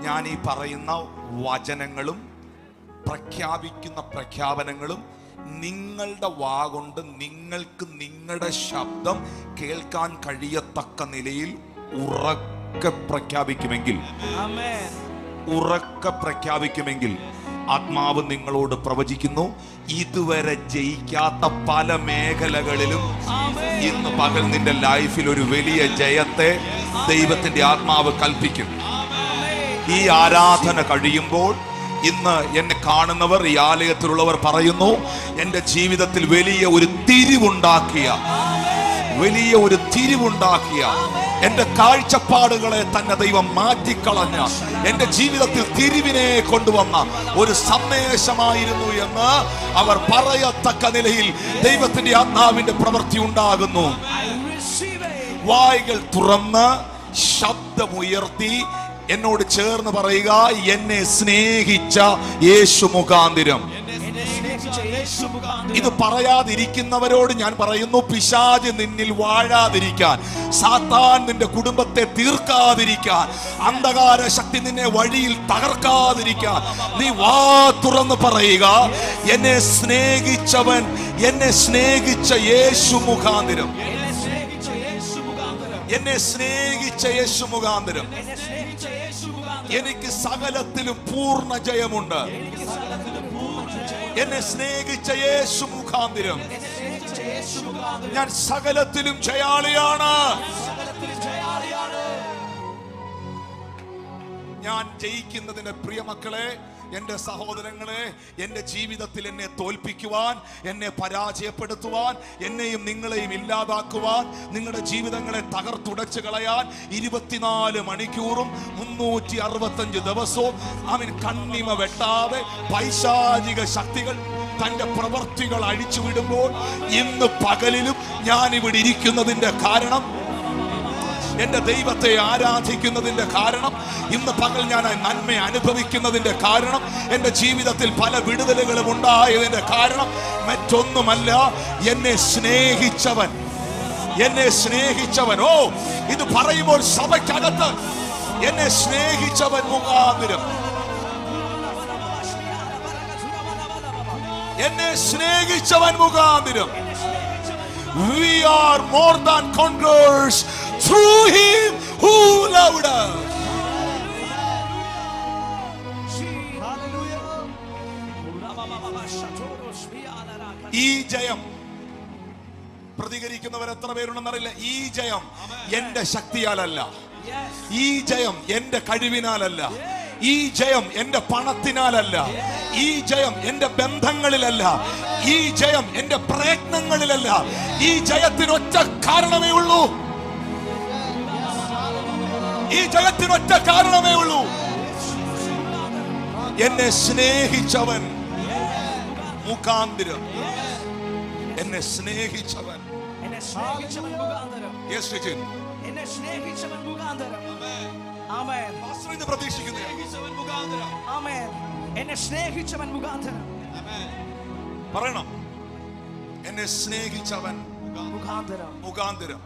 ഞാൻ ഈ പറയുന്ന വചനങ്ങളും പ്രഖ്യാപിക്കുന്ന പ്രഖ്യാപനങ്ങളും നിങ്ങളുടെ വാഗൊണ്ട് നിങ്ങൾക്ക് നിങ്ങളുടെ ശബ്ദം കേൾക്കാൻ കഴിയത്തക്ക നിലയിൽ ഉറക്കെ പ്രഖ്യാപിക്കുമെങ്കിൽ ആത്മാവ് നിങ്ങളോട് പ്രവചിക്കുന്നു, ഇതുവരെ ജയിക്കാത്ത പല മേഖലകളിലും ഇന്ന് പകൽ നിന്റെ ലൈഫിൽ ഒരു വലിയ ജയത്തെ ദൈവത്തിന്റെ ആത്മാവ് കൽപ്പിക്കും. ഈ ആരാധന കഴിയുമ്പോൾ ഇന്ന് എന്നെ കാണുന്നവർ, ഈ ആലയത്തിലുള്ളവർ പറയുന്നു, എൻ്റെ ജീവിതത്തിൽ വലിയ ഒരു തിരിവുണ്ടാക്കിയ എൻ്റെ കാഴ്ചപ്പാടുകളെ തന്നെ ദൈവം മാറ്റിക്കളഞ്ഞ, എൻ്റെ ജീവിതത്തിൽ തിരിവിനെ കൊണ്ടുവന്ന ഒരു സന്ദേശമായിരുന്നു എന്ന് അവർ പറയത്തക്ക നിലയിൽ ദൈവത്തിന്റെ ആത്മാവിന്റെ പ്രവൃത്തി ഉണ്ടാകുന്നു. വായ്കൾ തുറന്ന് ശബ്ദമുയർത്തി എന്നോട് ചേർന്ന് പറയുക, എന്നെ സ്നേഹിച്ച യേശു മുഖാന്തിരം. ഇത് പറയാതിരിക്കുന്നവരോട് ഞാൻ പറയുന്നു, പിശാച് നിന്നിൽ വാഴാതിരിക്കാൻ, സാത്താൻ നിന്റെ കുടുംബത്തെ തീർക്കാതിരിക്കാൻ, അന്ധകാര ശക്തി നിന്നെ വഴിയിൽ തകർക്കാതിരിക്കാൻ നീ വാ തുറന്ന് പറയുക, എന്നെ സ്നേഹിച്ചവൻ, എന്നെ സ്നേഹിച്ച യേശു മുഖാന്തിരം, എന്നെ സ്നേഹിച്ച യേശു മുഖാന്തിരം എനിക്ക് സകലത്തിലും പൂർണ്ണ ജയമുണ്ട്. എന്നെ സ്നേഹിച്ച യേശു മുഖാന്തിരം ഞാൻ സകലത്തിലും ജയാളിയാണ്. ഞാൻ ജയിക്കുന്നതിന് പ്രിയമക്കളെ, എൻ്റെ സഹോദരങ്ങളെ, എൻ്റെ ജീവിതത്തിൽ എന്നെ തോൽപ്പിക്കുവാൻ, എന്നെ പരാജയപ്പെടുത്തുവാൻ, എന്നെയും നിങ്ങളെയും ഇല്ലാതാക്കുവാൻ, നിങ്ങളുടെ ജീവിതങ്ങളെ തകർത്തുടച്ചു കളയാൻ 24 മണിക്കൂറും 365 ദിവസവും കണ്ണിമ വെട്ടാതെ പൈശാചിക ശക്തികൾ തന്റെ പ്രവർത്തികൾ അഴിച്ചുവിടുമ്പോൾ ഇന്ന് പകലിലും ഞാൻ ഇവിടെ ഇരിക്കുന്നതിന്റെ കാരണം, എന്റെ ദൈവത്തെ ആരാധിക്കുന്നതിന്റെ കാരണം, ഇന്ന് പകൽ ഞാൻ നന്മ അനുഭവിക്കുന്നതിന്റെ കാരണം, എന്റെ ജീവിതത്തിൽ പല വിടുതലുകളും ഉണ്ടായതിന്റെ കാരണം മറ്റൊന്നുമല്ല, എന്നെ സ്നേഹിച്ചവൻ. ഓ, ഇത് പറയുമ്പോൾ സഭയ്ക്കകത്ത് എന്നെ സ്നേഹിച്ചവൻ മുഖാന്തിരം, we are more than conquerors through him who loved us. ഈ ജയം പ്രതികരിക്കുന്നവർ എത്ര പേരുണ്ടെന്നറിയില്ല. ഈ ജയം എന്റെ ശക്തിയാലല്ല, ഈ ജയം എന്റെ കഴിവിനാലല്ല, ഈ ജയം എന്റെ പണത്തിനാലല്ല, ഈ ജയം എന്റെ ബന്ധങ്ങളിലല്ല, ഈ ജയം എന്റെ പ്രയത്നങ്ങളിലല്ല. ഈ ജയത്തിന് ഒറ്റ കാരണമേ ഉള്ളൂ, എന്നെ സ്നേഹിച്ചവൻ മുഖാന്തിരം. എന്നെ സ്നേഹിച്ചവൻ പ്രതീക്ഷിക്കുന്നു. പറയണം, എന്നെ സ്നേഹിച്ചവൻ മുഖാന്തിരം.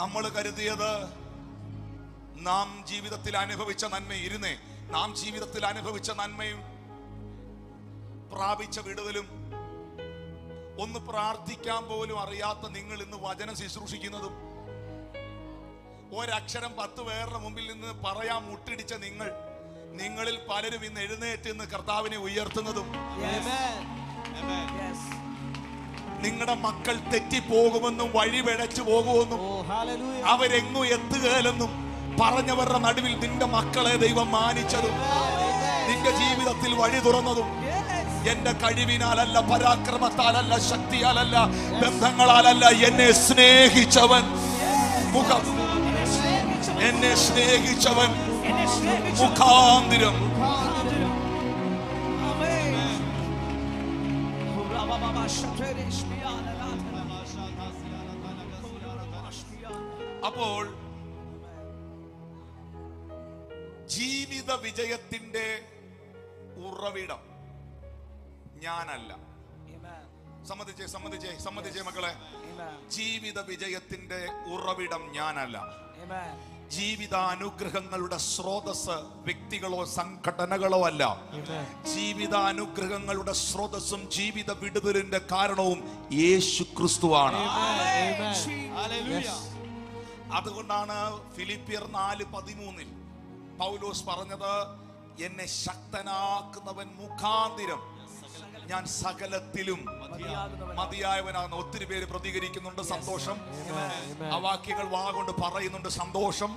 നമ്മൾ കരുതിയത് നാം ജീവിതത്തിൽ അനുഭവിച്ച നന്മ ഇരുന്നേ, നാം ജീവിതത്തിൽ അനുഭവിച്ച നന്മയും പ്രാപിച്ച വിടുതലും ഒന്ന് പ്രാർത്ഥിക്കാൻ പോലും അറിയാത്ത നിങ്ങൾ ഇന്ന് വചനം ശുശ്രൂഷിക്കുന്നതും, ഒരക്ഷരം 10 പേരുടെ മുമ്പിൽ നിന്ന് പറയാൻ മുട്ടിടിച്ച നിങ്ങളിൽ പലരും ഇന്ന് എഴുന്നേറ്റ് ഇന്ന് കർത്താവിനെ ഉയർത്തുന്നതും, നിങ്ങളുടെ മക്കൾ തെറ്റിപ്പോകുമെന്നും വഴി പിഴച്ചു പോകുമെന്നും അവരെങ്ങും എത്തുകയില്ലെന്നും പറഞ്ഞവരുടെ നടുവിൽ നിന്റെ മക്കളെ ദൈവം മാനിച്ചതും, നിന്റെ ജീവിതത്തിൽ വഴി തുറന്നതും എന്റെ കഴിവിനാലല്ല, പരാക്രമത്താലല്ല, ശക്തിയാലല്ല, ബന്ധങ്ങളാലല്ല, എന്നെ സ്നേഹിച്ചവൻ മുഖാന്തിരം. അപ്പോൾ ജീവിത വിജയത്തിന്റെ ഉറവിടം ഞാനല്ല. സമ്മതിച്ചേ മക്കളെ, ജീവിത വിജയത്തിന്റെ ഉറവിടം ഞാനല്ല. ജീവിതാനുഗ്രഹങ്ങളുടെ സ്രോതസ് വ്യക്തികളോ സംഘടനകളോ അല്ല. ജീവിതാനുഗ്രഹങ്ങളുടെ സ്രോതസ്സും ജീവിത വിടുതലിന്റെ കാരണവും യേശു ക്രിസ്തുവാണ്. അതുകൊണ്ടാണ് ഫിലിപ്പിയർ 4:13 പൗലോസ് പറഞ്ഞത്, എന്നെ ശക്തനാക്കുന്നവൻ മുഖാന്തിരം ഞാൻ സകലത്തിലും മതിയായവനാകുന്നു. ഒത്തിരി പേര് പ്രതികരിക്കുന്നുണ്ട്, സന്തോഷം. ആ വാക്യങ്ങൾ വാ കൊണ്ട് പറയുന്നുണ്ട്, സന്തോഷം.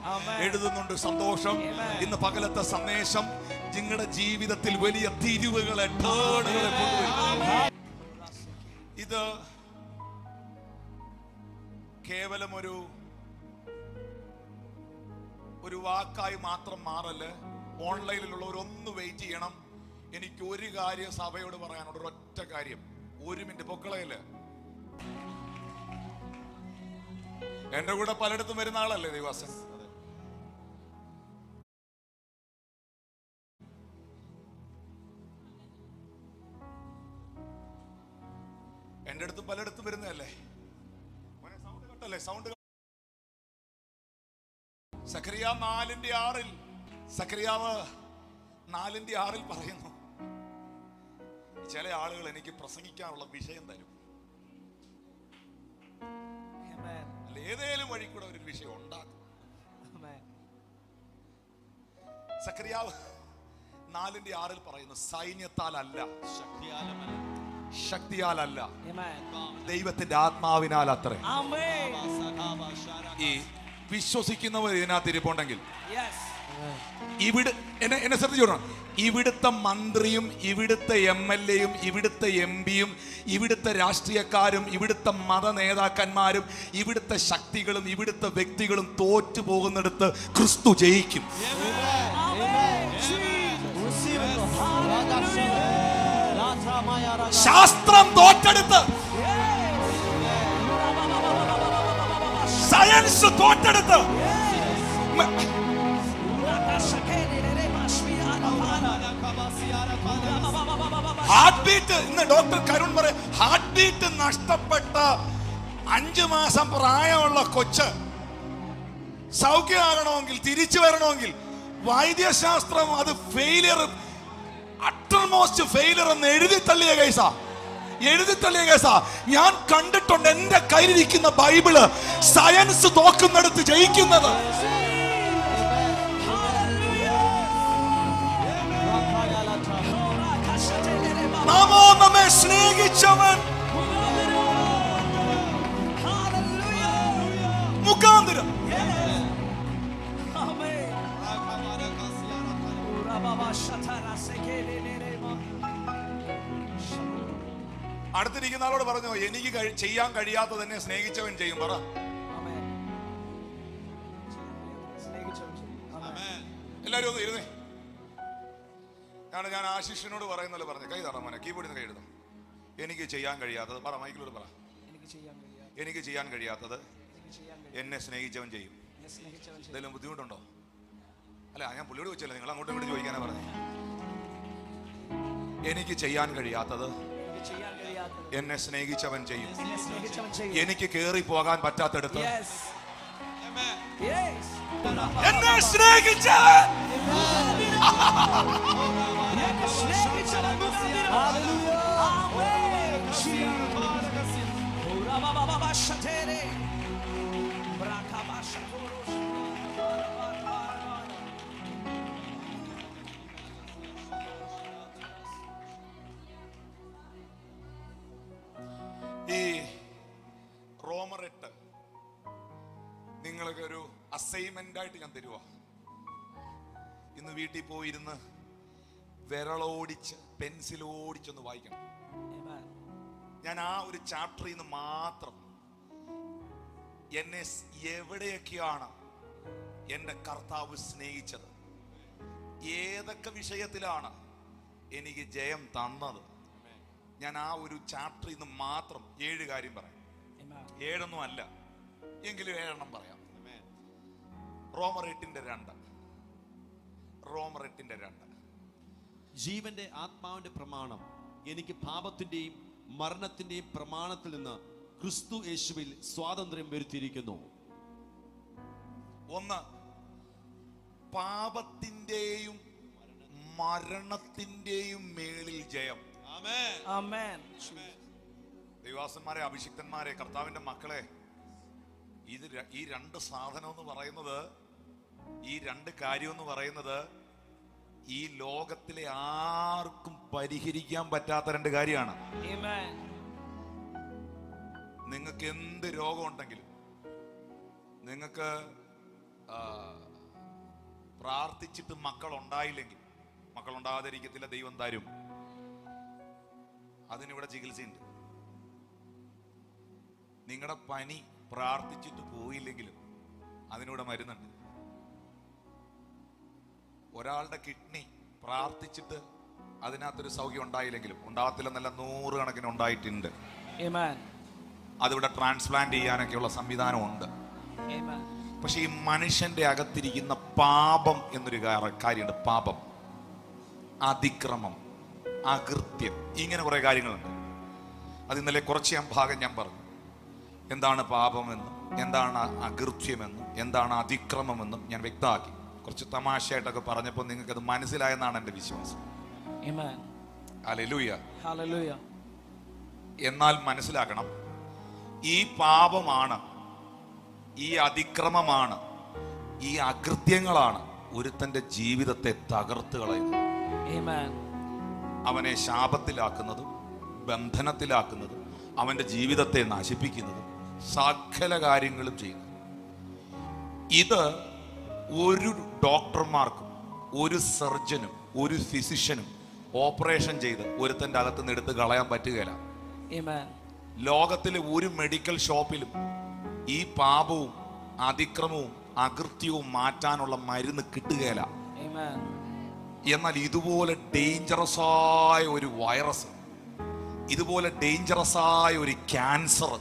എഴുതുന്നുണ്ട്, സന്തോഷം. ഇന്ന് പകലത്തെ സന്ദേശം നിങ്ങളുടെ ജീവിതത്തിൽ വലിയ തിരിവുകളെ, ടേണുകളെ കൊണ്ടുവരും. ഇത് കേവലം ഒരു വാക്കായി മാത്രം മാറല്. ഓൺലൈനിലുള്ളവരൊന്ന് വെയിറ്റ് ചെയ്യണം. എനിക്ക് ഒരു കാര്യം സഭയോട് പറയാനുണ്ട്, ഒരൊറ്റ കാര്യം. 1 മിനിറ്റ് പൊക്കളയില്. എന്റെ കൂടെ പലയിടത്തും വരുന്ന ആളല്ലേ ദേവാസൻ? എന്റെ അടുത്തും പലയിടത്തും വരുന്നതല്ലേ? സൗണ്ട് കേട്ടല്ലേ? സൗണ്ട്. സഖറിയാവ് 4:6 പറയുന്നു, ചില ആളുകൾ എനിക്ക് പ്രസംഗിക്കാനുള്ള വിഷയം തരും. അല്ല, ഏതേലും വഴി കൂടെ ഒരു വിഷയം ഉണ്ടാക്കും. സഖറിയാവ് 4:6 പറയുന്നു, സൈന്യത്താലല്ല, ശക്തിയാലല്ല, ദൈവത്തിന്റെ ആത്മാവിനാൽ അത്രേ. ഈ വിശ്വസിക്കുന്നവർ ഇതിനകത്ത് ഇരിപ്പുണ്ടെങ്കിൽ എന്നെ ശ്രദ്ധിച്ചോണം. ഇവിടുത്തെ മന്ത്രിയും ഇവിടുത്തെ MLA-യും ഇവിടുത്തെ MP-യും ഇവിടുത്തെ രാഷ്ട്രീയക്കാരും ഇവിടുത്തെ മത നേതാക്കന്മാരും ഇവിടുത്തെ ശക്തികളും ഇവിടുത്തെ വ്യക്തികളും തോറ്റു പോകുന്നിടത്ത് ക്രിസ്തു ജയിക്കും. ശാസ്ത്രം തോറ്റെടുത്ത്, സയൻസ് തോറ്റെടുത്ത്, ഹാർട്ട് ബീറ്റ്, ഇന്ന് ഡോക്ടർ കരുൺ പറയും, ഹാർട്ട് ബീറ്റ് നഷ്ടപ്പെട്ട 5 മാസം പ്രായമുള്ള കൊച്ച് സൗഖ്യമാകണമെങ്കിൽ, തിരിച്ചു വരണമെങ്കിൽ വൈദ്യശാസ്ത്രം അത് ഫെയിലിയർ, അട്ടർമോസ്റ്റ് ഫെയിലിയർ എന്ന് എഴുതി തള്ളിയ കേസാ. ഞാൻ കണ്ടിട്ടുണ്ട്. എന്റെ കയ്യിലിരിക്കുന്ന ബൈബിള് സയൻസ് തോക്കുന്നിടത്ത് ജയിക്കുന്നത്. നാമോ നമ്മെ സ്നേഹിച്ചവൻ മുഖാന്തരം. അടുത്തിരിക്കുന്ന ആളോട് പറഞ്ഞു, എനിക്ക് ചെയ്യാൻ കഴിയാത്തത് എന്നെ സ്നേഹിച്ചവൻ ചെയ്യും. പറ. എല്ലാരും ഒന്ന് ഇരുന്നേ. ഞാൻ ആശിഷിനോട് പറയുന്നല്ലോ പറഞ്ഞു, കൈ തറ മോനെ, കീബോർഡിൽ നിന്ന് കൈ എടുത്തു. എനിക്ക് ചെയ്യാൻ കഴിയാത്തത്, പറ മൈക്കിലോട് പറ. എനിക്ക് ചെയ്യാൻ കഴിയാത്തത് എന്നെ സ്നേഹിച്ചവൻ ചെയ്യും. എന്തെങ്കിലും ബുദ്ധിമുട്ടുണ്ടോ? അല്ല, ഞാൻ പുള്ളിയോട് ചോദിച്ചല്ലേ, നിങ്ങൾ അങ്ങോട്ടും ഇങ്ങോട്ട് ചോദിക്കാനാ പറഞ്ഞത്. എനിക്ക് ചെയ്യാൻ കഴിയാത്തത് എന്നെ സ്നേഹിച്ചവൻ ചെയ്യും. എനിക്ക് കേറി പോകാൻ പറ്റാത്തടുത്ത് എന്നെ സ്നേഹിച്ചവൻ ഈ റോമർ 8 നിങ്ങൾക്ക് ഒരു അസൈൻമെന്റ് ആയിട്ട് ഞാൻ തരുവാ. ഇന്ന് വീട്ടിൽ പോയിരുന്ന് വിരളോടിച്ച് പെൻസിലോടിച്ചൊന്ന് വായിക്കണം. ഞാൻ ആ ഒരു ചാപ്റ്ററിൽ നിന്ന് മാത്രം എന്നെ എവിടെയൊക്കെയാണ് എന്റെ കർത്താവ് സ്നേഹിച്ചത്, ഏതൊക്കെ വിഷയത്തിലാണ് എനിക്ക് ജയം തന്നത്, ഞാൻ ആ ഒരു ചാപ്റ്ററിൽ നിന്ന് മാത്രം 7 കാര്യം പറയാം. 7 അല്ല, എങ്കിലും 7 പറയാം. റോമർ 8:2. ജീവന്റെ ആത്മാവിന്റെ പ്രമാണം എനിക്ക് പാപത്തിന്റെയും മരണത്തിന്റെയും പ്രമാണത്തിൽ നിന്ന് ക്രിസ്തു യേശുവിൽ സ്വാതന്ത്ര്യം വരുത്തിയിരിക്കുന്നു. 1 പാപത്തിന്റെയും മരണത്തിന്റെയും മേളിൽ ജയം. ആമേൻ. ദൈവാസന്മാരെ, അഭിഷിക്തന്മാരെ, കർത്താവിന്റെ മക്കളെ, ഈ രണ്ട് സാധനം എന്ന് പറയുന്നത്, ഈ രണ്ട് കാര്യം എന്ന് പറയുന്നത് ഈ ലോകത്തിലെ ആർക്കും പരിഹരിക്കാൻ പറ്റാത്ത രണ്ട് കാര്യമാണ്. നിങ്ങൾക്ക് എന്ത് രോഗം ഉണ്ടെങ്കിലും, നിങ്ങൾക്ക് പ്രാർത്ഥിച്ചിട്ട് മക്കൾ ഉണ്ടായില്ലെങ്കിൽ, മക്കൾ ഉണ്ടാകാതിരിക്കത്തില്ല, ദൈവം തരും. അതിനിവിടെ ചികിത്സയുണ്ട്. നിങ്ങളുടെ പനി പ്രാർത്ഥിച്ചിട്ട് പോയില്ലെങ്കിലും അതിനിവിടെ മരുന്നുണ്ട്. ഒരാളുടെ കിഡ്നി പ്രാർത്ഥിച്ചിട്ട് അതിനകത്തൊരു സൗഖ്യം ഉണ്ടായില്ലെങ്കിലും, ഉണ്ടാകത്തില്ലെന്നല്ല, 100 കണക്കിന് ഉണ്ടായിട്ടുണ്ട്. അതിവിടെ ട്രാൻസ്പ്ലാന്റ് ചെയ്യാനൊക്കെയുള്ള സംവിധാനമുണ്ട്. പക്ഷെ ഈ മനുഷ്യന്റെ അകത്തിരിക്കുന്ന പാപം എന്നൊരു കാര്യമുണ്ട്. പാപം, അതിക്രമം, അകൃത്യം, ഇങ്ങനെ കുറെ കാര്യങ്ങളുണ്ട്. അത് ഇന്നലെ കുറച്ച് ഭാഗം ഞാൻ പറഞ്ഞു. എന്താണ് പാപമെന്നും എന്താണ് അകൃത്യമെന്നും എന്താണ് അതിക്രമമെന്നും ഞാൻ വ്യക്തമാക്കി. കുറച്ച് തമാശയായിട്ടൊക്കെ പറഞ്ഞപ്പോൾ നിങ്ങൾക്ക് അത് മനസ്സിലായെന്നാണ് എൻ്റെ വിശ്വാസം. ഹല്ലേലൂയ. എന്നാൽ മനസ്സിലാക്കണം, ഈ പാപമാണ്, ഈ അതിക്രമമാണ്, ഈ അകൃത്യങ്ങളാണ് ഒരുത്തന്റെ ജീവിതത്തെ തകർത്ത് കളയുന്നത്. അവനെ ശാപത്തിലാക്കുന്നതും ബന്ധനത്തിലാക്കുന്നതും അവന്റെ ജീവിതത്തെ നശിപ്പിക്കുന്നതും സകല കാര്യങ്ങളും ചെയ്യുന്നു. ഇത് ഒരു ഡോക്ടർമാർക്കും ഒരു സർജനും ഒരു ഫിസിഷ്യനും ഓപ്പറേഷൻ ചെയ്ത് ഒരുത്തന്റെ അകത്ത് നിന്ന് എടുത്ത് കളയാൻ പറ്റുകയില്ല. ലോകത്തിലെ ഒരു മെഡിക്കൽ ഷോപ്പിലും ഈ പാപവും അതിക്രമവും അകൃത്യവും മാറ്റാനുള്ള മരുന്ന് കിട്ടുകയില്ല. എന്നാൽ ഇതുപോലെ ഡേഞ്ചറസ് ആയ ഒരു വൈറസ്, ഇതുപോലെ ഡേഞ്ചറസ് ആയ ഒരു ക്യാൻസർ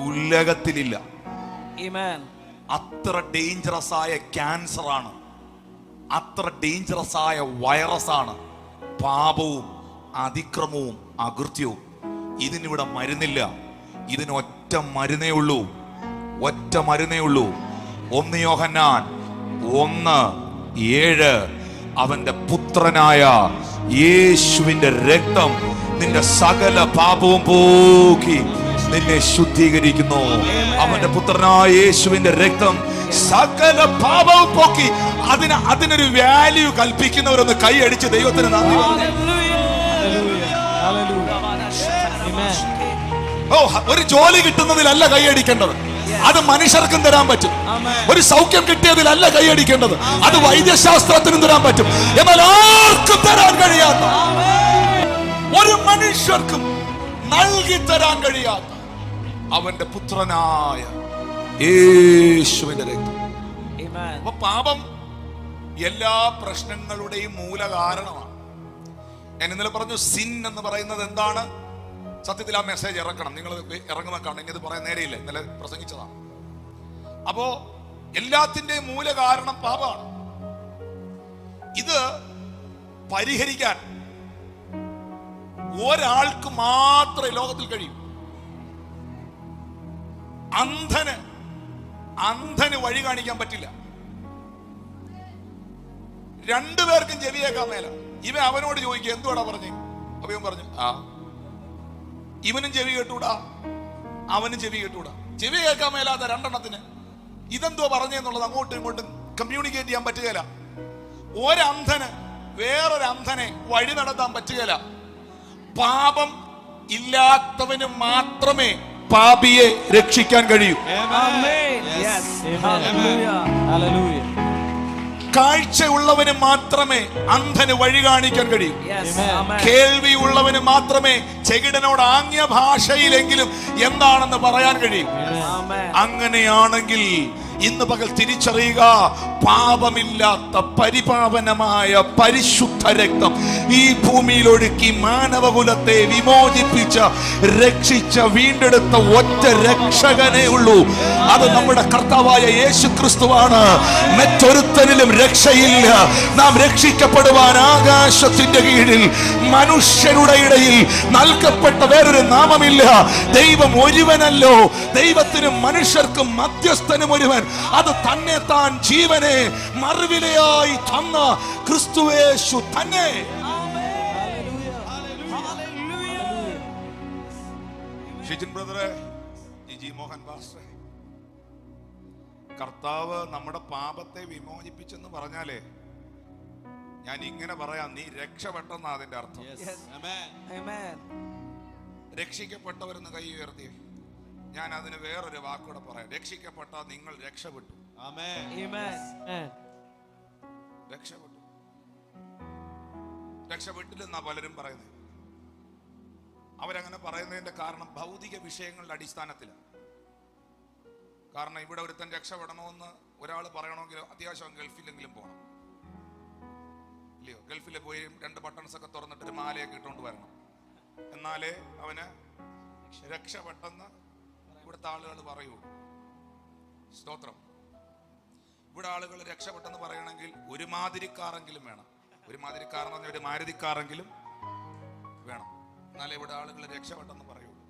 ഉലകത്തിലില്ല. അത്ര ഡേഞ്ചറസ് ആയ ക്യാൻസർ ആണ്, അത്ര ഡേഞ്ചറസ് ആയ വൈറസ് ആണ് പാപവും അതിക്രമവും അകൃത്യവും. ഇതിനിവിടെ മരുന്നില്ല. ഇതിന് ഒറ്റ മരുന്നേ ഉള്ളൂ, ഒറ്റ മരുന്നേ ഉള്ളൂ. 1 യോഹന്നാൻ 1:7, അവന്റെ പുത്രനായ യേശുവിന്റെ രക്തം നിന്റെ സകല പാപവും പോക്കി നിന്നെ ശുദ്ധീകരിക്കുന്നു. അവന്റെ പുത്രനായ യേശുവിന്റെ രക്തം സകല പാപവും പോക്കി. അതിനൊരു വാല്യൂ കൽപ്പിക്കുന്നവരൊന്ന് കൈയടിച്ച് ദൈവത്തിന് നന്ദി. ഒരു ജോലി കിട്ടുന്നതിലല്ല കൈയടിക്കേണ്ടത്, അത് മനുഷ്യർക്കും തരാൻ പറ്റും. ഒരു സൗഖ്യം കിട്ടിയതിലല്ല കൈയടിക്കേണ്ടത്, അത് വൈദ്യശാസ്ത്രത്തിനും തരാൻ പറ്റും. എന്നാൽ ആർക്കും തരാൻ കഴിയാത്ത, ഒരു മനുഷ്യർക്കും നൽകി തരാൻ കഴിയാത്ത അവന്റെ പുത്രനായ യേശുവിന്റെ രക്തം. അപ്പൊ പാപം എല്ലാ പ്രശ്നങ്ങളുടെയും മൂല കാരണമാണ്. ഞാൻ ഇന്നലെ പറഞ്ഞു, സിൻ എന്ന് പറയുന്നത് എന്താണ്? സത്യത്തിൽ ആ മെസ്സേജ് ഇറക്കണം, നിങ്ങൾ ഇറങ്ങുന്ന കാണും. ഇനി ഇത് പറയാൻ നേരെയില്ല, ഇന്നലെ പ്രസംഗിച്ചതാണ്. അപ്പോ എല്ലാത്തിന്റെയും മൂല കാരണം പാപമാണ്. ഇത് പരിഹരിക്കാൻ ഒരാൾക്ക് മാത്രമേ ലോകത്തിൽ കഴിയൂ. അന്ധന് വഴി കാണിക്കാൻ പറ്റില്ല. 2 പേർക്കും ചെവിയേക്കാൻ മേല. ഇവൻ അവനോട് ചോദിക്കുക, എന്തുവാടാ പറഞ്ഞു? അപ്പൊ ഇവൻ പറഞ്ഞു, ഇവനും ചെവി കേട്ടൂടാ, അവനും ചെവി കേട്ടൂടാ. ചെവി കേൾക്കാൻ മേലാത്ത 2 എണ്ണത്തിന് ഇതെന്തോ പറഞ്ഞെന്നുള്ളത് അങ്ങോട്ടും ഇങ്ങോട്ടും കമ്മ്യൂണിക്കേറ്റ് ചെയ്യാൻ പറ്റുകയില്ല. ഒരന്ധന് വേറൊരു അന്ധനെ വഴി നടത്താൻ പറ്റുകയില്ല. പാപം ഇല്ലാത്തവന് മാത്രമേ പാപിയെ രക്ഷിക്കാൻ കഴിയൂ. കാഴ്ചയുള്ളവന് മാത്രമേ അന്ധന് വഴി കാണിക്കാൻ കഴിയൂ. കേൾവിയുള്ളവന് മാത്രമേ ചെകിടനോട് ആംഗ്യ ഭാഷയിലെങ്കിലും എന്താണെന്ന് പറയാൻ കഴിയും. അങ്ങനെയാണെങ്കിൽ ഇന്ന് പകൽ തിരിച്ചറിയുക, പാപമില്ലാത്ത പരിപാവനമായ പരിശുദ്ധ രക്തം ഈ ഭൂമിയിൽ ഒഴുക്കി മാനവകുലത്തെ വിമോചിപ്പിച്ച, രക്ഷിച്ച, വീണ്ടെടുത്ത ഒറ്റ രക്ഷകനേ ഉള്ളൂ. അത് നമ്മുടെ കർത്താവായ യേശു ക്രിസ്തുവാണ്. മറ്റൊരുത്തനിലും രക്ഷയില്ല. നാം രക്ഷിക്കപ്പെടുവാൻ ആകാശത്തിന്റെ കീഴിൽ മനുഷ്യരുടെ ഇടയിൽ നൽകപ്പെട്ട വേറൊരു നാമമില്ല. ദൈവം ഒരുവനല്ലോ, ദൈവത്തിനും മനുഷ്യർക്കും മധ്യസ്ഥനും ഒരുവൻ, അത് തന്നെ താൻ ജീവനെ മറുവിലയായി തന്ന ക്രിസ്തുയേശു തന്നെ. ഷിജിൻ ബ്രദറെ, ജിജി മോഹൻ പാസ്റ്ററെ, കർത്താവ് നമ്മുടെ പാപത്തെ വിമോചിപ്പിച്ചെന്ന് പറഞ്ഞാലേ ഞാൻ ഇങ്ങനെ പറയാം, നീ രക്ഷപ്പെട്ടെന്നാ അതിന്റെ അർത്ഥം. രക്ഷിക്കപ്പെട്ടവരെന്ന് കൈ ഉയർത്തി. ഞാൻ അതിന് വേറൊരു വാക്കൂടെ പറയാം. രക്ഷിക്കപ്പെട്ട നിങ്ങൾ രക്ഷപ്പെട്ടു. രക്ഷപ്പെട്ടു. രക്ഷപ്പെട്ടില്ലെന്നാ പലരും പറയുന്നത്. അവരങ്ങനെ പറയുന്നതിന്റെ കാരണം ഭൗതിക വിഷയങ്ങളുടെ അടിസ്ഥാനത്തിലാണ്. കാരണം ഇവിടെ ഒരുത്തൻ രക്ഷപ്പെടണമെന്ന് ഒരാൾ പറയണമെങ്കിൽ അത്യാവശ്യം ഗൾഫിലെങ്കിലും പോകണം, ഇല്ലയോ? ഗൾഫിൽ പോയി 2 ബട്ടൺസ് ഒക്കെ തുറന്നിട്ട് ഒരു മാലയൊക്കെ ഇട്ടുകൊണ്ട് വരണം, എന്നാലേ അവന് രക്ഷപ്പെട്ടെന്ന് ഇവിടുത്തെ ആളുകൾ പറയുള്ളൂ. സ്തോത്രം. ഇവിടെ ആളുകൾ രക്ഷപ്പെട്ടെന്ന് പറയണമെങ്കിൽ ഒരു മാതിരിക്കാറെങ്കിലും വേണം. ഒരു മാതിരിക്കാരെന്ന് പറഞ്ഞാൽ ഒരു മാരുതിക്കാറെങ്കിലും വേണം, എന്നാലേ ഇവിടെ ആളുകൾ രക്ഷപ്പെട്ടെന്ന് പറയുള്ളൂ.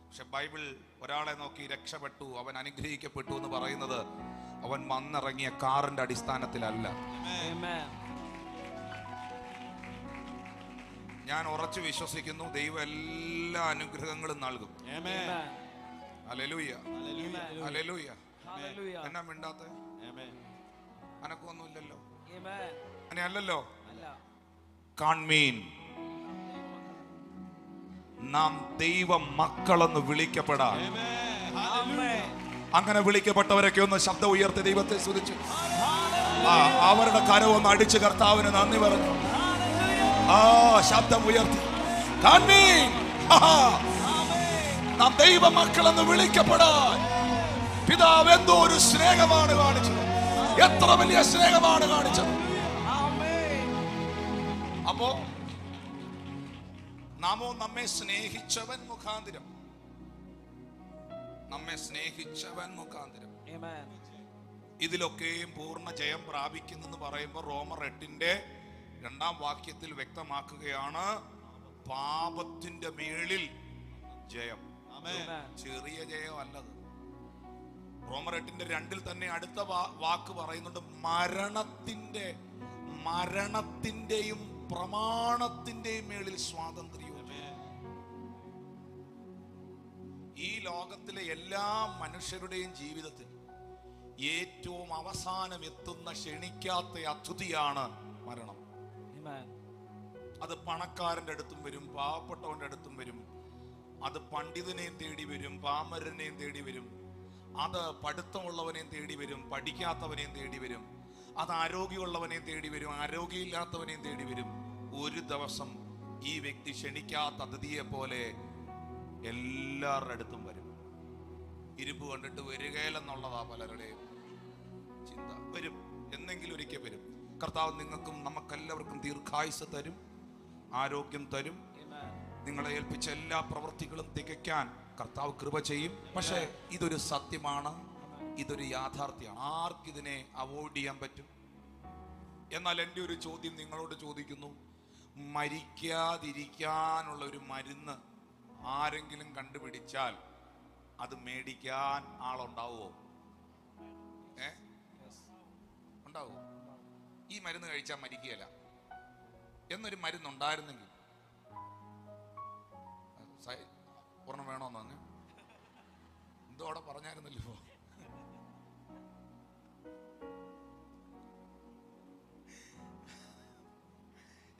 പക്ഷെ ബൈബിൾ ഒരാളെ നോക്കി രക്ഷപ്പെട്ടു, അവൻ അനുഗ്രഹിക്കപ്പെട്ടു എന്ന് പറയുന്നത് അവൻ വന്നിറങ്ങിയ കാറിന്റെ അടിസ്ഥാനത്തിലല്ല. ഞാൻ ഉറച്ചു വിശ്വസിക്കുന്നു ദൈവം എല്ലാ അനുഗ്രഹങ്ങളും നൽകും. Hallelujah, hallelujah. എന്നാ മിണ്ടാത്ത? അനക്കൊന്നുമില്ലല്ലോ, അങ്ങനെയല്ലല്ലോ. കാൺമീൻ, നാം ദൈവ മക്കളെന്ന് വിളിക്കപ്പെടാൻ. അങ്ങനെ വിളിക്കപ്പെട്ടവരൊക്കെ ഒന്ന് ശബ്ദം ഉയർത്തി ദൈവത്തെ സ്തുതിച്ചു. അവരുടെ കരവൊന്ന് അടിച്ച് കർത്താവിന് നന്ദി പറഞ്ഞു. ശബ്ദം ഉയർത്തി. കാൺമീൻ, നാം ദൈവ മക്കളെന്ന് വിളിക്കപ്പെടാൻ പിതാവ് എന്തോ ഒരു സ്നേഹമാണ് കാണിച്ചത്. എത്ര വലിയ സ്നേഹമാണ് കാണിച്ചത്. അപ്പോ നാമോ നമ്മെ സ്നേഹിച്ചവൻ മുഖാന്തരം, നമ്മെ സ്നേഹിച്ചവൻ മുഖാന്തരം ഇതിലൊക്കെയും പൂർണ്ണ ജയം പ്രാപിക്കുന്നെന്ന് പറയുമ്പോൾ റോമർ 8:2 വാക്യത്തിൽ വ്യക്തമാക്കുകയാണ് പാപത്തിന്റെ മേളിൽ ജയം. ചെറിയ ജയം അല്ലത്. റോമർ 8:2 തന്നെ അടുത്ത വാക്ക് പറയുന്നുണ്ട്, മരണത്തിന്റെയും പ്രമാണത്തിന്റെയും മേളിൽ സ്വാതന്ത്ര്യം. ഈ ലോകത്തിലെ എല്ലാ മനുഷ്യരുടെയും ജീവിതത്തിൽ ഏറ്റവും അവസാനം എത്തുന്ന ക്ഷണിക്കാത്ത അതിഥിയാണ് മരണം. അത് പണക്കാരന്റെ അടുത്തും വരും, പാവപ്പെട്ടവന്റെ അടുത്തും വരും. അത് പണ്ഡിതനെയും തേടി വരും, പാമരനെയും തേടി വരും. അത് പഠിത്തമുള്ളവനെയും തേടി വരും, പഠിക്കാത്തവനെയും തേടി വരും. അത് ആരോഗ്യമുള്ളവനെയും തേടി വരും, ആരോഗ്യമില്ലാത്തവനെയും തേടി വരും. ഒരു ദിവസം ഈ വ്യക്തി ക്ഷണിക്കാത്ത അതിഥിയെ പോലെ എല്ലാവരുടെ അടുത്തും വരും. ഇരുമ്പ് കണ്ടിട്ട് വരികയില്ലെന്നുള്ളതാ പലരുടെയും ചിന്ത. വരും, എന്നെങ്കിലും ഒരിക്കൽ വരും. കർത്താവ് നിങ്ങൾക്കും നമുക്കെല്ലാവർക്കും ദീർഘായുസ് തരും, ആരോഗ്യം തരും. നിങ്ങളെ ഏൽപ്പിച്ച എല്ലാ പ്രവൃത്തികളും തികയ്ക്കാൻ കർത്താവ് കൃപ ചെയ്യും. പക്ഷേ ഇതൊരു സത്യമാണ്, ഇതൊരു യാഥാർത്ഥ്യമാണ്. ആർക്കിതിനെ അവോയ്ഡ് ചെയ്യാൻ പറ്റും? എന്നാൽ എൻ്റെ ഒരു ചോദ്യം നിങ്ങളോട് ചോദിക്കുന്നു, മരിക്കാതിരിക്കാനുള്ള ഒരു മരുന്ന് ആരെങ്കിലും കണ്ടുപിടിച്ചാൽ അത് മേടിക്കാൻ ആളുണ്ടാവുമോ? ഉണ്ടാവോ? ഈ മരുന്ന് കഴിച്ചാൽ മരിക്കുകയല്ല എന്നൊരു മരുന്നുണ്ടായിരുന്നെങ്കിൽ ഒരെണ്ണം വേണോന്ന് പറഞ്ഞ് എന്തോ അവിടെ പറഞ്ഞായിരുന്നല്ലോ.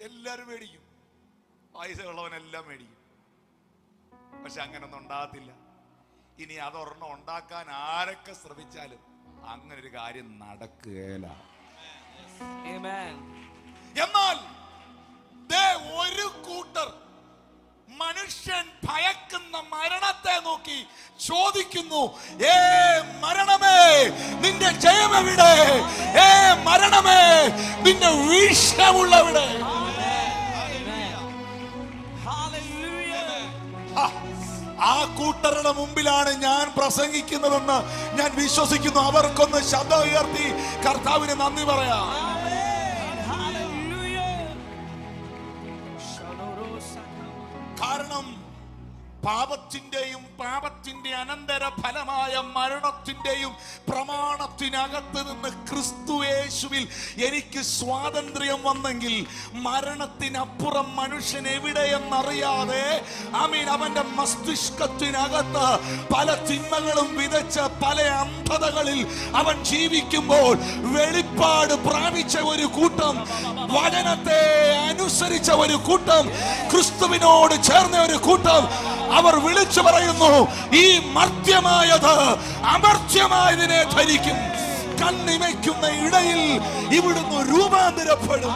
എല്ലാരും മേടിക്കും, പൈസ ഉള്ളവനെല്ലാം മേടിക്കും. പക്ഷെ അങ്ങനൊന്നും ഉണ്ടാകത്തില്ല. ഇനി അതൊരെണ്ണം ഉണ്ടാക്കാൻ ആരൊക്കെ ശ്രമിച്ചാലും അങ്ങനെ ഒരു കാര്യം നടക്കുകയില്ല. എന്നാൽ ഒരു കൂട്ടർ മനുഷ്യൻ ഭയക്കുന്ന മരണത്തെ നോക്കി ചോദിക്കുന്നു, മരണമേ നിന്റെ ജയമെവിടെ? മരണമേ നിന്റെ വീക്ഷണമുള്ളവിടെ? ആ കൂട്ടരുടെ മുമ്പിലാണ് ഞാൻ പ്രസംഗിക്കുന്നതെന്ന് ഞാൻ വിശ്വസിക്കുന്നു. അവർക്കൊന്ന് ശബ്ദം ഉയർത്തി കർത്താവിന് നന്ദി പറയാം. കാരണം പാപത്തെ പാപത്തിന്റെയും പാപത്തിന്റെ അനന്തര ഫലമായ മരണത്തിന്റെയും പ്രമാണത്തിനകത്ത് നിന്ന് ക്രിസ്തുയേശുവിൽ എനിക്ക് സ്വാതന്ത്ര്യം വന്നെങ്കിൽ മരണത്തിനപ്പുറം മനുഷ്യൻ എവിടെയെന്നറിയാതെ അവന്റെ മസ്തിഷ്കത്തിനകത്ത് പല തിന്മകളും വിതച്ച പല അന്ധതകളിൽ അവൻ ജീവിക്കുമ്പോൾ വെളിപ്പാട് പ്രാപിച്ച ഒരു കൂട്ടം, വചനത്തെ അനുസരിച്ച ഒരു കൂട്ടം, ക്രിസ്തുവിനോട് ചേർന്ന ഒരു കൂട്ടം, അവർ വിളിച്ചു പറയുന്നു, ഈ മർത്യമായത് അമർത്യമായതിനെ ധരിക്കും. കണ്ണിമയ്ക്കുന്ന ഇടയിൽ ഇവിടുന്ന് രൂപാന്തരപ്പെടും.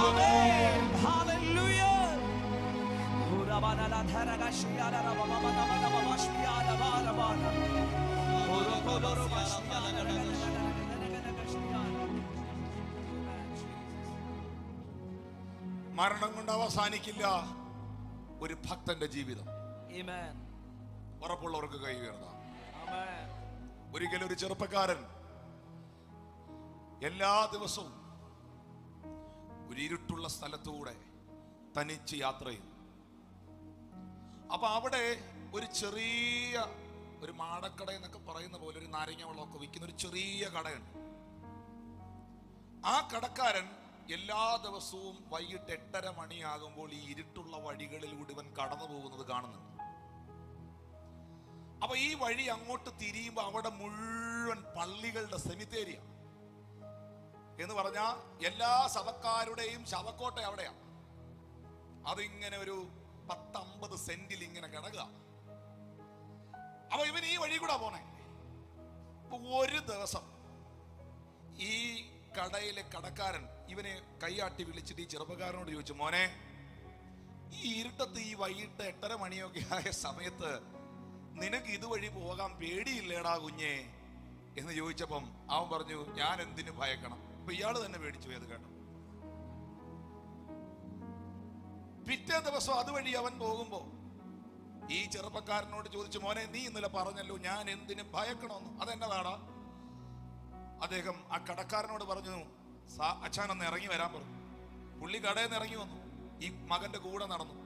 മരണം കൊണ്ട് അവസാനിക്കില്ല ഒരു ഭക്തന്റെ ജീവിതം. ഉറപ്പുള്ളവർക്ക് കൈ ഉയർത്താം. ഒരിക്കലും ഒരു ചെറുപ്പക്കാരൻ എല്ലാ ദിവസവും ഒരു ഇരുട്ടുള്ള സ്ഥലത്തൂടെ തനിച്ച് യാത്ര ചെയ്യും. അപ്പൊ അവിടെ ഒരു ചെറിയ ഒരു മാടക്കട എന്നൊക്കെ പറയുന്ന പോലെ ഒരു നാരങ്ങ വെള്ളമൊക്കെ വിൽക്കുന്ന ഒരു ചെറിയ കടയുണ്ട്. ആ കടക്കാരൻ എല്ലാ ദിവസവും വൈകിട്ട് 8:30 മണിയാകുമ്പോൾ ഈ ഇരുട്ടുള്ള വഴികളിലൂടെ ഇവൻ കടന്നു പോകുന്നത് കാണുന്നുണ്ട്. അപ്പൊ ഈ വഴി അങ്ങോട്ട് തിരിയുമ്പോ അവിടെ മുഴുവൻ പള്ളികളുടെ സെമിത്തേരിയ എന്ന് പറഞ്ഞാ എല്ലാ സഭക്കാരുടെയും ശവക്കോട്ട അവിടെയാണ്. അതിങ്ങനെ ഒരു 10-50 സെന്റിൽ ഇങ്ങനെ കിടക്കുക. അപ്പൊ ഇവൻ ഈ വഴി കൂടെ പോണേ. അപ്പൊ ഒരു ദിവസം ഈ കടയിലെ കടക്കാരൻ ഇവനെ കൈയാട്ടി വിളിച്ചിട്ട് ഈ ചെറുപ്പക്കാരനോട് ചോദിച്ചു, മോനെ, ഈ ഇരുട്ടത്ത് ഈ വൈകിട്ട് 8:30 മണിയൊക്കെ ആയ സമയത്ത് നിനക്ക് ഇതുവഴി പോകാൻ പേടിയില്ലേടാ കുഞ്ഞേ എന്ന് ചോദിച്ചപ്പം അവൻ പറഞ്ഞു, ഞാൻ എന്തിനു ഭയക്കണം. അപ്പൊ ഇയാള് തന്നെ പേടിച്ചു പോയത് കേട്ടോ. പിറ്റേ ദിവസം അതുവഴി അവൻ പോകുമ്പോ ഈ ചെറുപ്പക്കാരനോട് ചോദിച്ചു, മോനെ, നീ ഇന്നലെ പറഞ്ഞല്ലോ ഞാൻ എന്തിനു ഭയക്കണമെന്ന്, അതെന്നതാടാ? അദ്ദേഹം ആ കടക്കാരനോട് പറഞ്ഞു, അച്ഛനൊന്ന് ഇറങ്ങി വരാൻ പറഞ്ഞു. പുള്ളി കടയിൽ നിന്ന് ഇറങ്ങി വന്നു, ഈ മകന്റെ കൂടെ നടന്നു.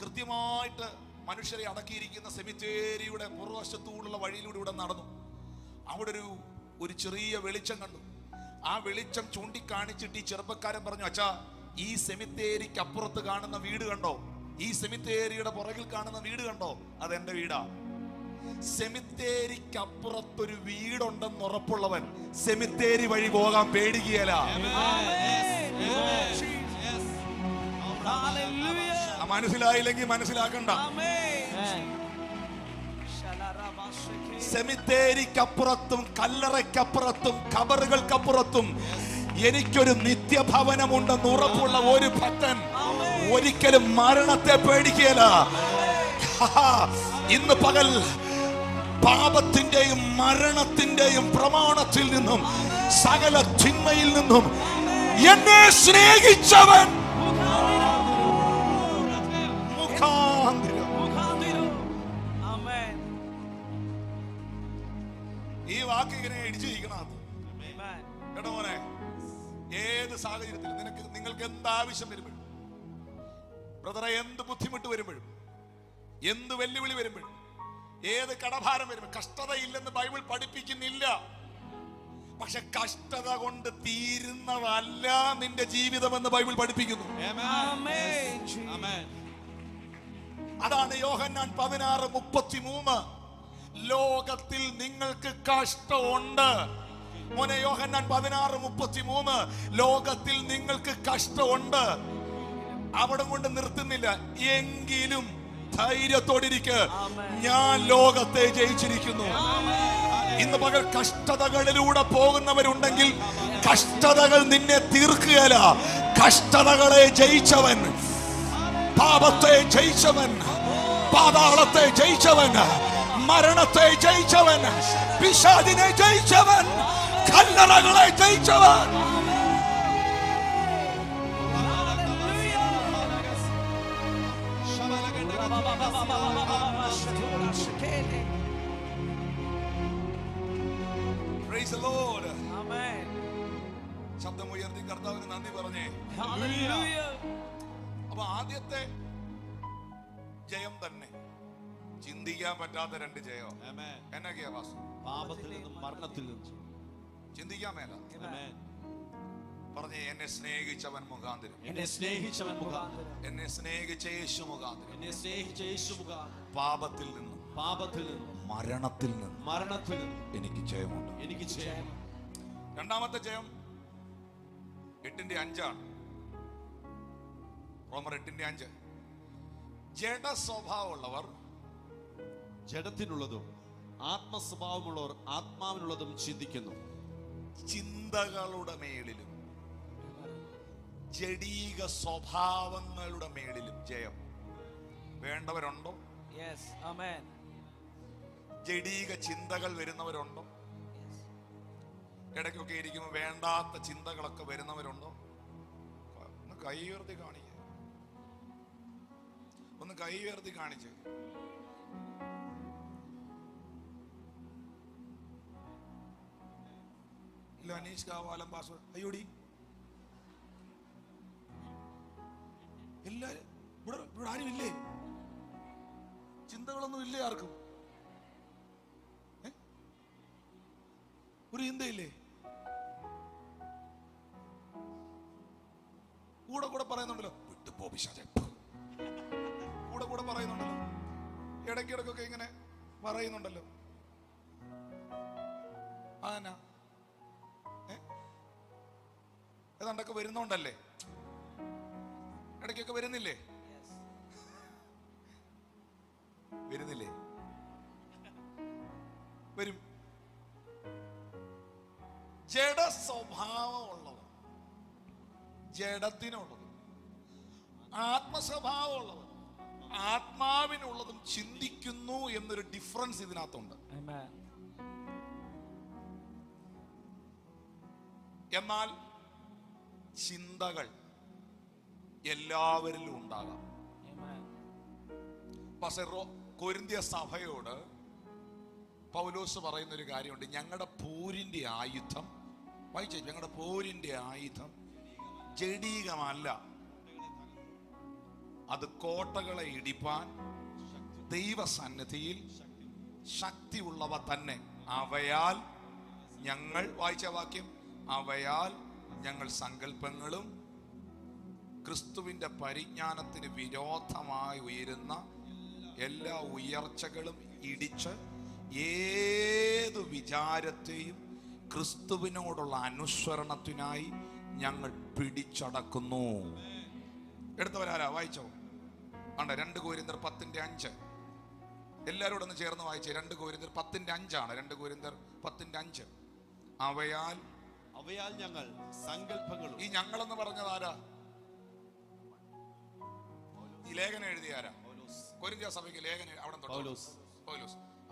കൃത്യമായിട്ട് മനുഷ്യരെ അടക്കിയിരിക്കുന്ന സെമിത്തേരിയുടെ പുറവശത്തൂടുള്ള വഴിയിലൂടെ ഇവിടെ നടന്നു. അവിടെ ഒരു ചെറിയ വെളിച്ചം കണ്ടു. ആ വെളിച്ചം ചൂണ്ടിക്കാണിച്ചിട്ട് ഈ ചെറുപ്പക്കാരൻ പറഞ്ഞു, അച്ഛാ, ഈ സെമിത്തേരിക്ക് അപ്പുറത്ത് കാണുന്ന വീട് കണ്ടോ? ഈ സെമിത്തേരിയുടെ പുറകിൽ കാണുന്ന വീട് കണ്ടോ? അതെന്റെ വീടാ. സെമിത്തേരിക്ക് അപ്പുറത്തൊരു വീടുണ്ടെന്ന് ഉറപ്പുള്ളവൻ സെമിത്തേരി വഴി പോകാൻ പേടിക്കുകയല്ല. മനസ്സിലായില്ലെങ്കിൽ മനസ്സിലാക്കണ്ട. സെമിത്തേരിക്കപ്പുറത്തും കല്ലറയ്ക്കപ്പുറത്തും ഖബറുകൾക്കപ്പുറത്തും എനിക്കൊരു നിത്യഭവനമുണ്ടെന്ന് ഉറപ്പുള്ള ഒരു ഭക്തൻ ഒരിക്കലും മരണത്തെ പേടിക്കുകയില്ല. ഇന്ന് പകൽ പാപത്തിന്റെയും മരണത്തിന്റെയും പ്രമാണത്തിൽ നിന്നും സകല തിന്മയിൽ നിന്നും എന്നെ സ്നേഹിച്ചവൻ ഈ വാക്ക് ഇങ്ങനെ ഇടിച്ചിരിക്കണം കേട്ടോ മോനെ. ഏത് സാഹചര്യത്തിൽ നിങ്ങൾക്ക് എന്ത് ആവശ്യം വരുമ്പോഴും, ബ്രദറെ, എന്ത് ബുദ്ധിമുട്ട് വരുമ്പോഴും, എന്ത് വെല്ലുവിളി വരുമ്പോഴും, ഏത് കടഭാരം വരുമ്പോഴും, കഷ്ടതയില്ലെന്ന് ബൈബിൾ പഠിപ്പിക്കുന്നില്ല. പക്ഷെ കഷ്ടത കൊണ്ട് തീരുന്നതല്ല നിന്റെ ജീവിതമെന്ന് ബൈബിൾ പഠിപ്പിക്കുന്നു. അതാണ് യോഹന്നാൻ 16:33. ലോകത്തിൽ നിങ്ങൾക്ക് കഷ്ടമുണ്ട്. മോനെ, യോഹന്നാൻ 16:33. ലോകത്തിൽ നിങ്ങൾക്ക് കഷ്ടമുണ്ട്. അവിടെ കൊണ്ട് നിർത്തുന്നില്ല. എങ്കിലും ധൈര്യത്തോടിരിക്ക്, ഞാൻ ലോകത്തെ ജയിച്ചിരിക്കുന്നു. ഇന്ന് പകൽ കഷ്ടതകളിലൂടെ പോകുന്നവരുണ്ടെങ്കിൽ കഷ്ടതകൾ നിന്നെ തീർക്കുകയല്ല. കഷ്ടതകളെ ജയിച്ചവൻ, പാപത്തെ ജയിച്ചവൻ, പാതാളത്തെ ജയിച്ചവൻ, മരണത്തെ ജയിച്ചവൻ, പിശാചിനെ ജയിച്ചവൻ, കല്ലറകളെ ജയിച്ചവൻ. Praise the Lord. Amen. ശബ്ദമുയർത്തി കർത്താവിന് നന്ദി പറഞ്ഞേ. അപ്പൊ ആദ്യത്തെ ജയം തന്നെ ചിന്തിക്കാൻ പറ്റാത്ത രണ്ട് ജയോ ആമേൻ. എന്നൊക്കെയാ വാസു? പാപത്തിൽ നിന്നും മരണത്തിൽ നിന്നും. ചിന്തിക്കാൻ മേല. ആമേൻ. പറഞ്ഞേ, എന്നെ സ്നേഹിച്ചവൻ മുഖാന്തരം, എന്നെ സ്നേഹിച്ചവൻ മുഖാന്തരം, എന്നെ സ്നേഹിച്ച യേശു മുഖാന്തരം, എന്നെ സ്നേഹിച്ച യേശു മുഖാന്തരം പാപത്തിൽ നിന്നും പാപത്തിൽ നിന്നും മരണത്തിൽ നിന്നും മരണത്തിൽ നിന്നും എനിക്ക് ജയമുണ്ട്. എനിക്ക് ജയം. രണ്ടാമത്തെ ജയം 8:5 റോമർ 8:5. ജഡ സ്വഭാവമുള്ളവർ ജഡത്തിനുള്ളതും ആത്മസ്വഭാവമുള്ളവർ ആത്മാവിനുള്ളതും ചിന്തിക്കുന്നു. ചിന്തകളുടെ മേളിലും ജഡീക സ്വഭാവങ്ങളുടെ മേളിലും ജയം വേണ്ടവരുണ്ടോ? Yes, amen. ജഡീക ചിന്തകൾ വരുന്നവരുണ്ടോ? ഇടയ്ക്കൊക്കെ ഇരിക്കുമ്പോൾ വേണ്ടാത്ത ചിന്തകളൊക്കെ വരുന്നവരുണ്ടോ? ഒന്ന് കൈ ഉയർത്തി കാണിക്കേ, ഒന്ന് കൈ ഉയർത്തി കാണിച്ച്. ഇല്ല, അനീഷ് കാവാലം പാസ് അയ്യോടി എല്ലാരും ഇവിടെ ആരും ഇല്ലേ? ചിന്തകളൊന്നും ഇല്ലേ ആർക്കും? ഒരു ചിന്തയില്ലേ? കൂടെ പറയുന്നുണ്ടല്ലോ, വിട്ടുപോ പിശാചേ, കൂടെ പറയുന്നുണ്ടല്ലോ, ഇടയ്ക്കിടക്കൊക്കെ ഇങ്ങനെ പറയുന്നുണ്ടല്ലോ. ആനാ ഏതാണ്ടൊക്കെ വരുന്നോണ്ടല്ലേ? ഇടയ്ക്കൊക്കെ വരുന്നില്ലേ? വരുന്നില്ലേ? വരും. ജഡ സ്വഭാവമുള്ളവർ ജഡത്തിനുള്ളതും ആത്മസ്വഭാവമുള്ളവർ ആത്മാവിനുള്ളതും ചിന്തിക്കുന്നു എന്നൊരു ഡിഫറൻസ് ഇതിനകത്തുണ്ട്. എന്നാൽ ചിന്തകൾ എല്ലാവരിലും ഉണ്ടാകാം. പക്ഷേ കൊരിന്ത്യ സഭയോട് പൗലോസ് പറയുന്ന ഒരു കാര്യമുണ്ട്. ഞങ്ങളുടെ പോരിന്റെ ആയുധം വായിച്ചേ, ഞങ്ങളുടെ പോരിന്റെ ആയുധം ജഡീകമല്ല, അത് കോട്ടകളെ ഇടിപ്പാൻ ദൈവസന്നിധിയിൽ ശക്തിയുള്ളവ തന്നെ. അവയാൽ ഞങ്ങൾ, വായിച്ച വാക്യം, അവയാൽ ഞങ്ങൾ സങ്കല്പങ്ങളും ക്രിസ്തുവിന്റെ പരിജ്ഞാനത്തിന് വിരോധമായി ഉയരുന്ന എല്ലാ ഉയർച്ചകളും ഇടിച്ച് ഏതു വിചാരത്തെയും ക്രിസ്തുവിനോടുള്ള അനുസരണത്തിനായി ഞങ്ങൾ പിടിച്ചടക്കുന്നു. എടുത്തവരാരാ? വായിച്ചോ. ആണ്ട 2 കൊരിന്ത്യർ 10:5. എല്ലാവരും ഒന്ന് ചേർന്ന് വായിച്ചേ. 2 കൊരിന്ത്യർ 10:5 ആണ്. 2 കൊരിന്ത്യർ 10:5. അവയാൽ ഞങ്ങൾ സങ്കല്പങ്ങളും. ഈ ഞങ്ങളെന്ന് പറഞ്ഞത് ആരാ? ഈ ലേഖനം എഴുതിയ ആരാ? കൊരിന്ത്യ സഭയ്ക്ക് ലേഖനം അവിടെ പൗലോസ്.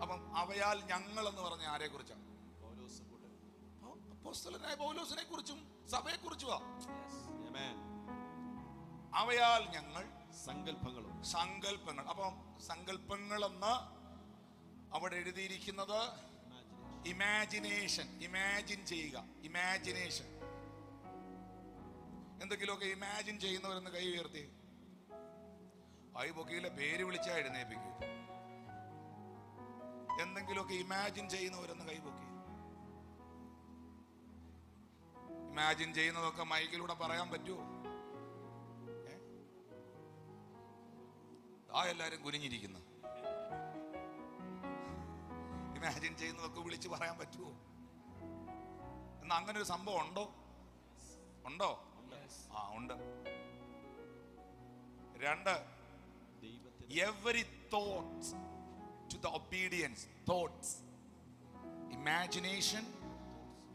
അപ്പം അവയാൽ ഞങ്ങൾ എന്ന് പറഞ്ഞ ആരെ കുറിച്ചാണ്? അപ്പോസ്തലനായ പൗലോസിനെ കുറിച്ചും സഭയെ കുറിച്ചുവാ. അവയാൽ ഞങ്ങൾ സങ്കല്പങ്ങൾ. അപ്പം സങ്കല്പങ്ങളെന്ന് അവിടെ എഴുതിയിരിക്കുന്നത് ഇമാജിനേഷൻ, ഇമാജിൻ ചെയ്യുക, ഇമാജിനേഷൻ. എന്തെങ്കിലുമൊക്കെ ഇമാജിൻ ചെയ്യുന്നവരെന്ന് കൈ ഉയർത്തി. പൊക്കിയിലെ പേര് വിളിച്ചാ എഴുന്നേപ്പിക്കും. എന്തെങ്കിലുമൊക്കെ ഇമാജിൻ ചെയ്യുന്നവരെന്ന് കൈപൊക്കി. ഇമാജിൻ ചെയ്യുന്നതൊക്കെ മൈക്കിലൂടെ പറയാൻ പറ്റുമോ? എല്ലാരും കുനിഞ്ഞിരിക്കുന്നു. ഇമാജിൻ ചെയ്യുന്നതൊക്കെ വിളിച്ച് പറയാൻ പറ്റുമോ? എന്നാ അങ്ങനെ ഒരു സംഭവം ഉണ്ടോ? ഉണ്ട്. 2, every thought to the obedience. Thoughts, imagination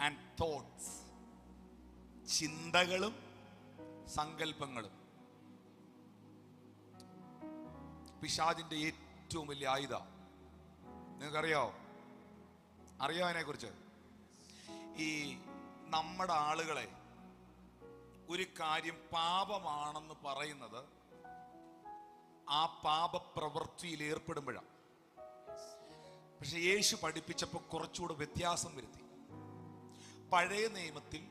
and thoughts. ചിന്തകളും സങ്കല്പങ്ങളും പിശാചിന്റെ ഏറ്റവും വലിയ ആയുധം. നിങ്ങൾക്കറിയാവോ? അതിനെ കുറിച്ച്? ഈ നമ്മുടെ ആളുകളെ ഒരു കാര്യം പാപമാണെന്ന് പറയുന്നത് ആ പാപപ്രവൃത്തിയിൽ ഏർപ്പെടുമ്പോഴാണ്. പക്ഷെ യേശു പഠിപ്പിച്ചപ്പോൾ കുറച്ചുകൂടെ വ്യത്യാസം വരുത്തി. പഴയ നിയമത്തിൽ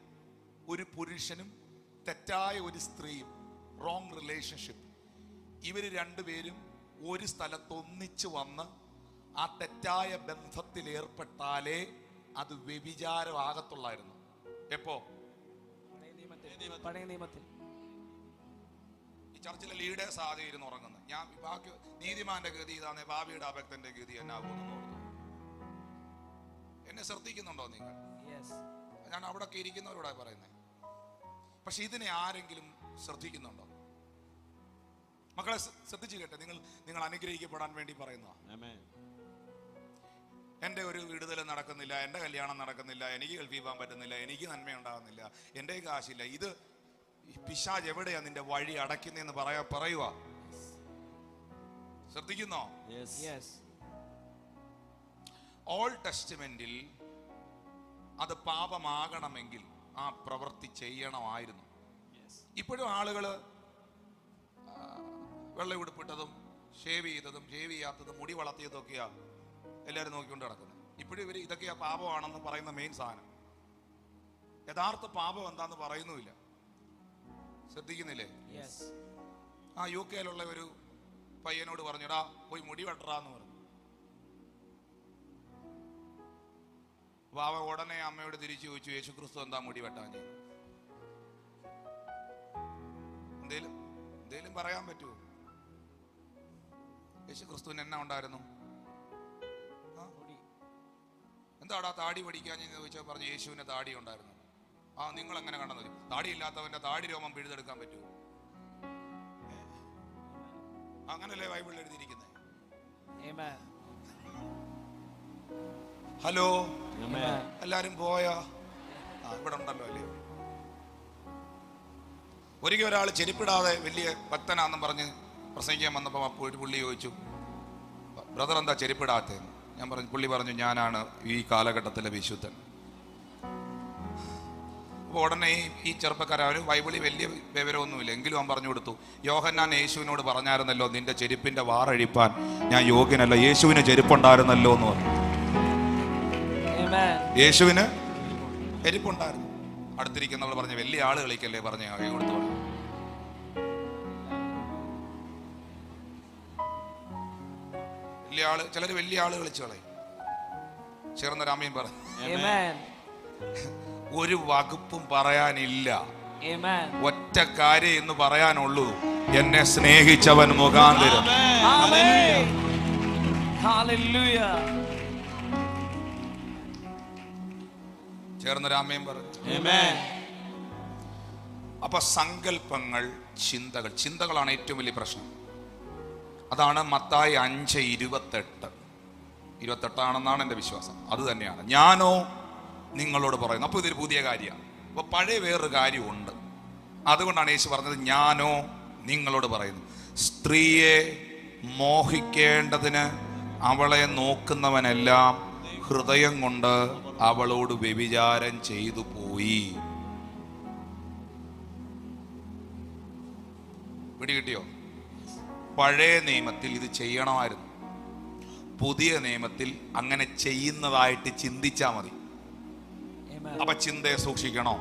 ഒരു പുരുഷനും തെറ്റായ ഒരു സ്ത്രീയും, റോങ് റിലേഷൻഷിപ്പ്, ഇവർ രണ്ടുപേരും ഒരു സ്ഥലത്ത് ഒന്നിച്ചു വന്ന് ആ തെറ്റായ ബന്ധത്തിൽ ഏർപ്പെട്ടാലേ അത് വ്യഭിചാരമാകത്തുള്ളായിരുന്നു. എപ്പോ? പഴയ നിയമത്തിൽ. ഈ ചർച്ചിലെ ലീഡേഴ്സ് ആദ്യം ഇരുന്ന് ഉറങ്ങുന്നത്. ഞാൻ ബാക്കി നീതിമാന്റെ ഗതി ഇതാണ്, ഭാവിയുടെ അഭക്തന്റെ ഗതി എന്നാകുമെന്ന് ഓർത്തു. എന്നെ ശ്രദ്ധിക്കുന്നുണ്ടോ നിങ്ങൾ? ഞാൻ അവിടെ ഇരിക്കുന്നവരോടാ പറയുന്നത്. പക്ഷെ ഇതിനെ ആരെങ്കിലും ശ്രദ്ധിക്കുന്നുണ്ടോ? മക്കളെ ശ്രദ്ധിച്ചു കേട്ടെ, നിങ്ങൾ അനുഗ്രഹിക്കപ്പെടാൻ വേണ്ടി പറയുന്ന. എൻ്റെ ഒരു വിടുതൽ നടക്കുന്നില്ല, എൻ്റെ കല്യാണം നടക്കുന്നില്ല, എനിക്ക് ഗൾഫിൽ പോകാൻ പറ്റുന്നില്ല, എനിക്ക് നന്മയുണ്ടാകുന്നില്ല, എൻ്റെ കാശില്ല. ഇത് പിശാച് എവിടെയാ നിന്റെ വഴി അടയ്ക്കുന്നതെന്ന് പറയുക. ശ്രദ്ധിക്കുന്നോ? ഓൾഡ് ടെസ്റ്റ്മെന്റിൽ അത് പാപമാകണമെങ്കിൽ ആ പ്രവൃത്തി ചെയ്യണമായിരുന്നു. ഇപ്പോഴും ആളുകള് വെള്ള ഉടുപ്പിട്ടതും ഷേവ് ചെയ്തതും ഷേവ് ചെയ്യാത്തതും മുടി വളർത്തിയതും ഒക്കെയാ എല്ലാവരും നോക്കിക്കൊണ്ട് നടക്കുന്നത്. ഇപ്പോഴും ഇവര് ഇതൊക്കെയാ പാപമാണെന്ന് പറയുന്ന മെയിൻ സാധനം. യഥാർത്ഥ പാപം എന്താന്ന് പറയുന്നുമില്ല. ശ്രദ്ധിക്കുന്നില്ലേ? ആ UK ഒരു പയ്യനോട് പറഞ്ഞടാ പോയി മുടി വെട്ടറാന്ന് പറഞ്ഞു. വാവ ഉടനെ അമ്മയോട് തിരിച്ചു ചോദിച്ചു, യേശുക്രിസ്തു എന്താ മുടി വെട്ടാൻ? എന്തേലും പറയാൻ പറ്റുമോ? യേശുക്രിസ്തുവിന് എന്നാ ഉണ്ടായിരുന്നു? എന്താടാ താടി പഠിക്കാൻ ചോദിച്ചാൽ പറഞ്ഞു യേശുവിന് താടി ഉണ്ടായിരുന്നു. ആ നിങ്ങൾ എങ്ങനെ കണ്ടെന്ന്? താടി ഇല്ലാത്തവന്റെ താടി രോമം പിഴുതെടുക്കാൻ പറ്റുമോ? അങ്ങനല്ലേ ബൈബിളിൽ എഴുതിയിരിക്കുന്നത്. ഹലോ, എല്ലാരും പോയാ? ഇവിടെ ഉണ്ടല്ലോ അല്ലേ. ഒരിക്കൽ ഒരാൾ ചെരുപ്പിടാതെ വലിയ ഭക്തനാന്നും പറഞ്ഞ് പ്രസംഗിക്കാൻ വന്നപ്പോൾ ഒരു പുള്ളി ചോദിച്ചു, ബ്രദർ എന്താ ചെരുപ്പിടാത്തതെന്ന്. പുള്ളി പറഞ്ഞു ഞാനാണ് ഈ കാലഘട്ടത്തിലെ വിശുദ്ധൻ. അപ്പോൾ ഉടനെ ഈ ചെറുപ്പക്കാരൻ ബൈബിളിൽ വലിയ വിവരമൊന്നുമില്ല എങ്കിലും അവൻ പറഞ്ഞു കൊടുത്തു, യോഹന്നാൻ യേശുവിനോട് പറഞ്ഞായിരുന്നല്ലോ നിന്റെ ചെരുപ്പിന്റെ വാറഴിപ്പാൻ ഞാൻ യോഗ്യനല്ല, യേശുവിന് ചെരുപ്പുണ്ടായിരുന്നല്ലോ എന്ന് പറഞ്ഞു. യേശുവിന് ചെരുപ്പുണ്ടായിരുന്നു. അടുത്തിരിക്കുന്നവൾ പറഞ്ഞ വലിയ ആള് കളിക്കല്ലേ പറഞ്ഞ കൈ കൊടുത്തു പറഞ്ഞു. ചിലര് വലിയ ആള് കളിച്ചു കളയും. ചേർന്ന രാമയും പറഞ്ഞു ഒരു വകുപ്പും പറയാനില്ല, ഒറ്റ കാര്യം എന്ന് പറയാനുള്ളൂ, എന്നെ സ്നേഹിച്ചവൻ മുഖാന്തരം. ചേർന്ന രാമയും പറഞ്ഞു. അപ്പൊ സങ്കല്പങ്ങൾ, ചിന്തകളാണ് ഏറ്റവും വലിയ പ്രശ്നം. അതാണ് മത്തായി 5:28 എൻ്റെ വിശ്വാസം. അത് തന്നെയാണ് ഞാനോ നിങ്ങളോട് പറയുന്നത്. അപ്പോൾ ഇതൊരു പുതിയ കാര്യമാണ്. അപ്പോൾ പഴയ വേറൊരു കാര്യമുണ്ട്. അതുകൊണ്ടാണ് യേശു പറഞ്ഞത് ഞാനോ നിങ്ങളോട് പറയുന്നു. സ്ത്രീയെ മോഹിക്കേണ്ടതിന് അവളെ നോക്കുന്നവനെല്ലാം ഹൃദയം കൊണ്ട് അവളോട് വ്യഭിചാരം ചെയ്തു പോയി. പിടികിട്ടിയോ? പഴയ നിയമത്തിൽ ഇത് ചെയ്യണമായിരുന്നു. പുതിയ നിയമത്തിൽ അങ്ങനെ ചെയ്യുന്നതായിട്ട് ചിന്തിച്ചാൽ മതി. അപ്പൊ ചിന്തയെ സൂക്ഷിക്കണോ?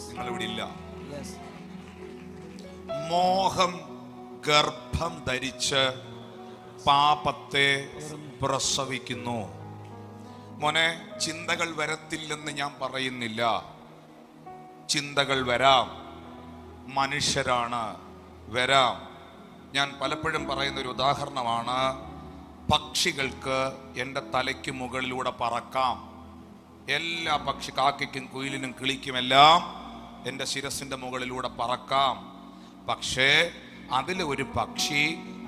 നിങ്ങൾ ഇവിടെ ഇല്ല. മോഹം ഗർഭം ധരിച്ച് പാപത്തെ പ്രസവിക്കുന്നു. മോനെ, ചിന്തകൾ വരത്തില്ലെന്ന് ഞാൻ പറയുന്നില്ല. ചിന്തകൾ വരാം, മനുഷ്യരാണ്, വരാം. ഞാൻ പലപ്പോഴും പറയുന്ന ഒരു ഉദാഹരണമാണ്, പക്ഷികൾക്ക് എൻ്റെ തലയ്ക്ക് മുകളിലൂടെ പറക്കാം. എല്ലാ കാക്കയ്ക്കും കുയിലിനും കിളിക്കും എല്ലാം എൻ്റെ ശിരസിൻ്റെ മുകളിലൂടെ പറക്കാം. പക്ഷേ അതിൽ ഒരു പക്ഷി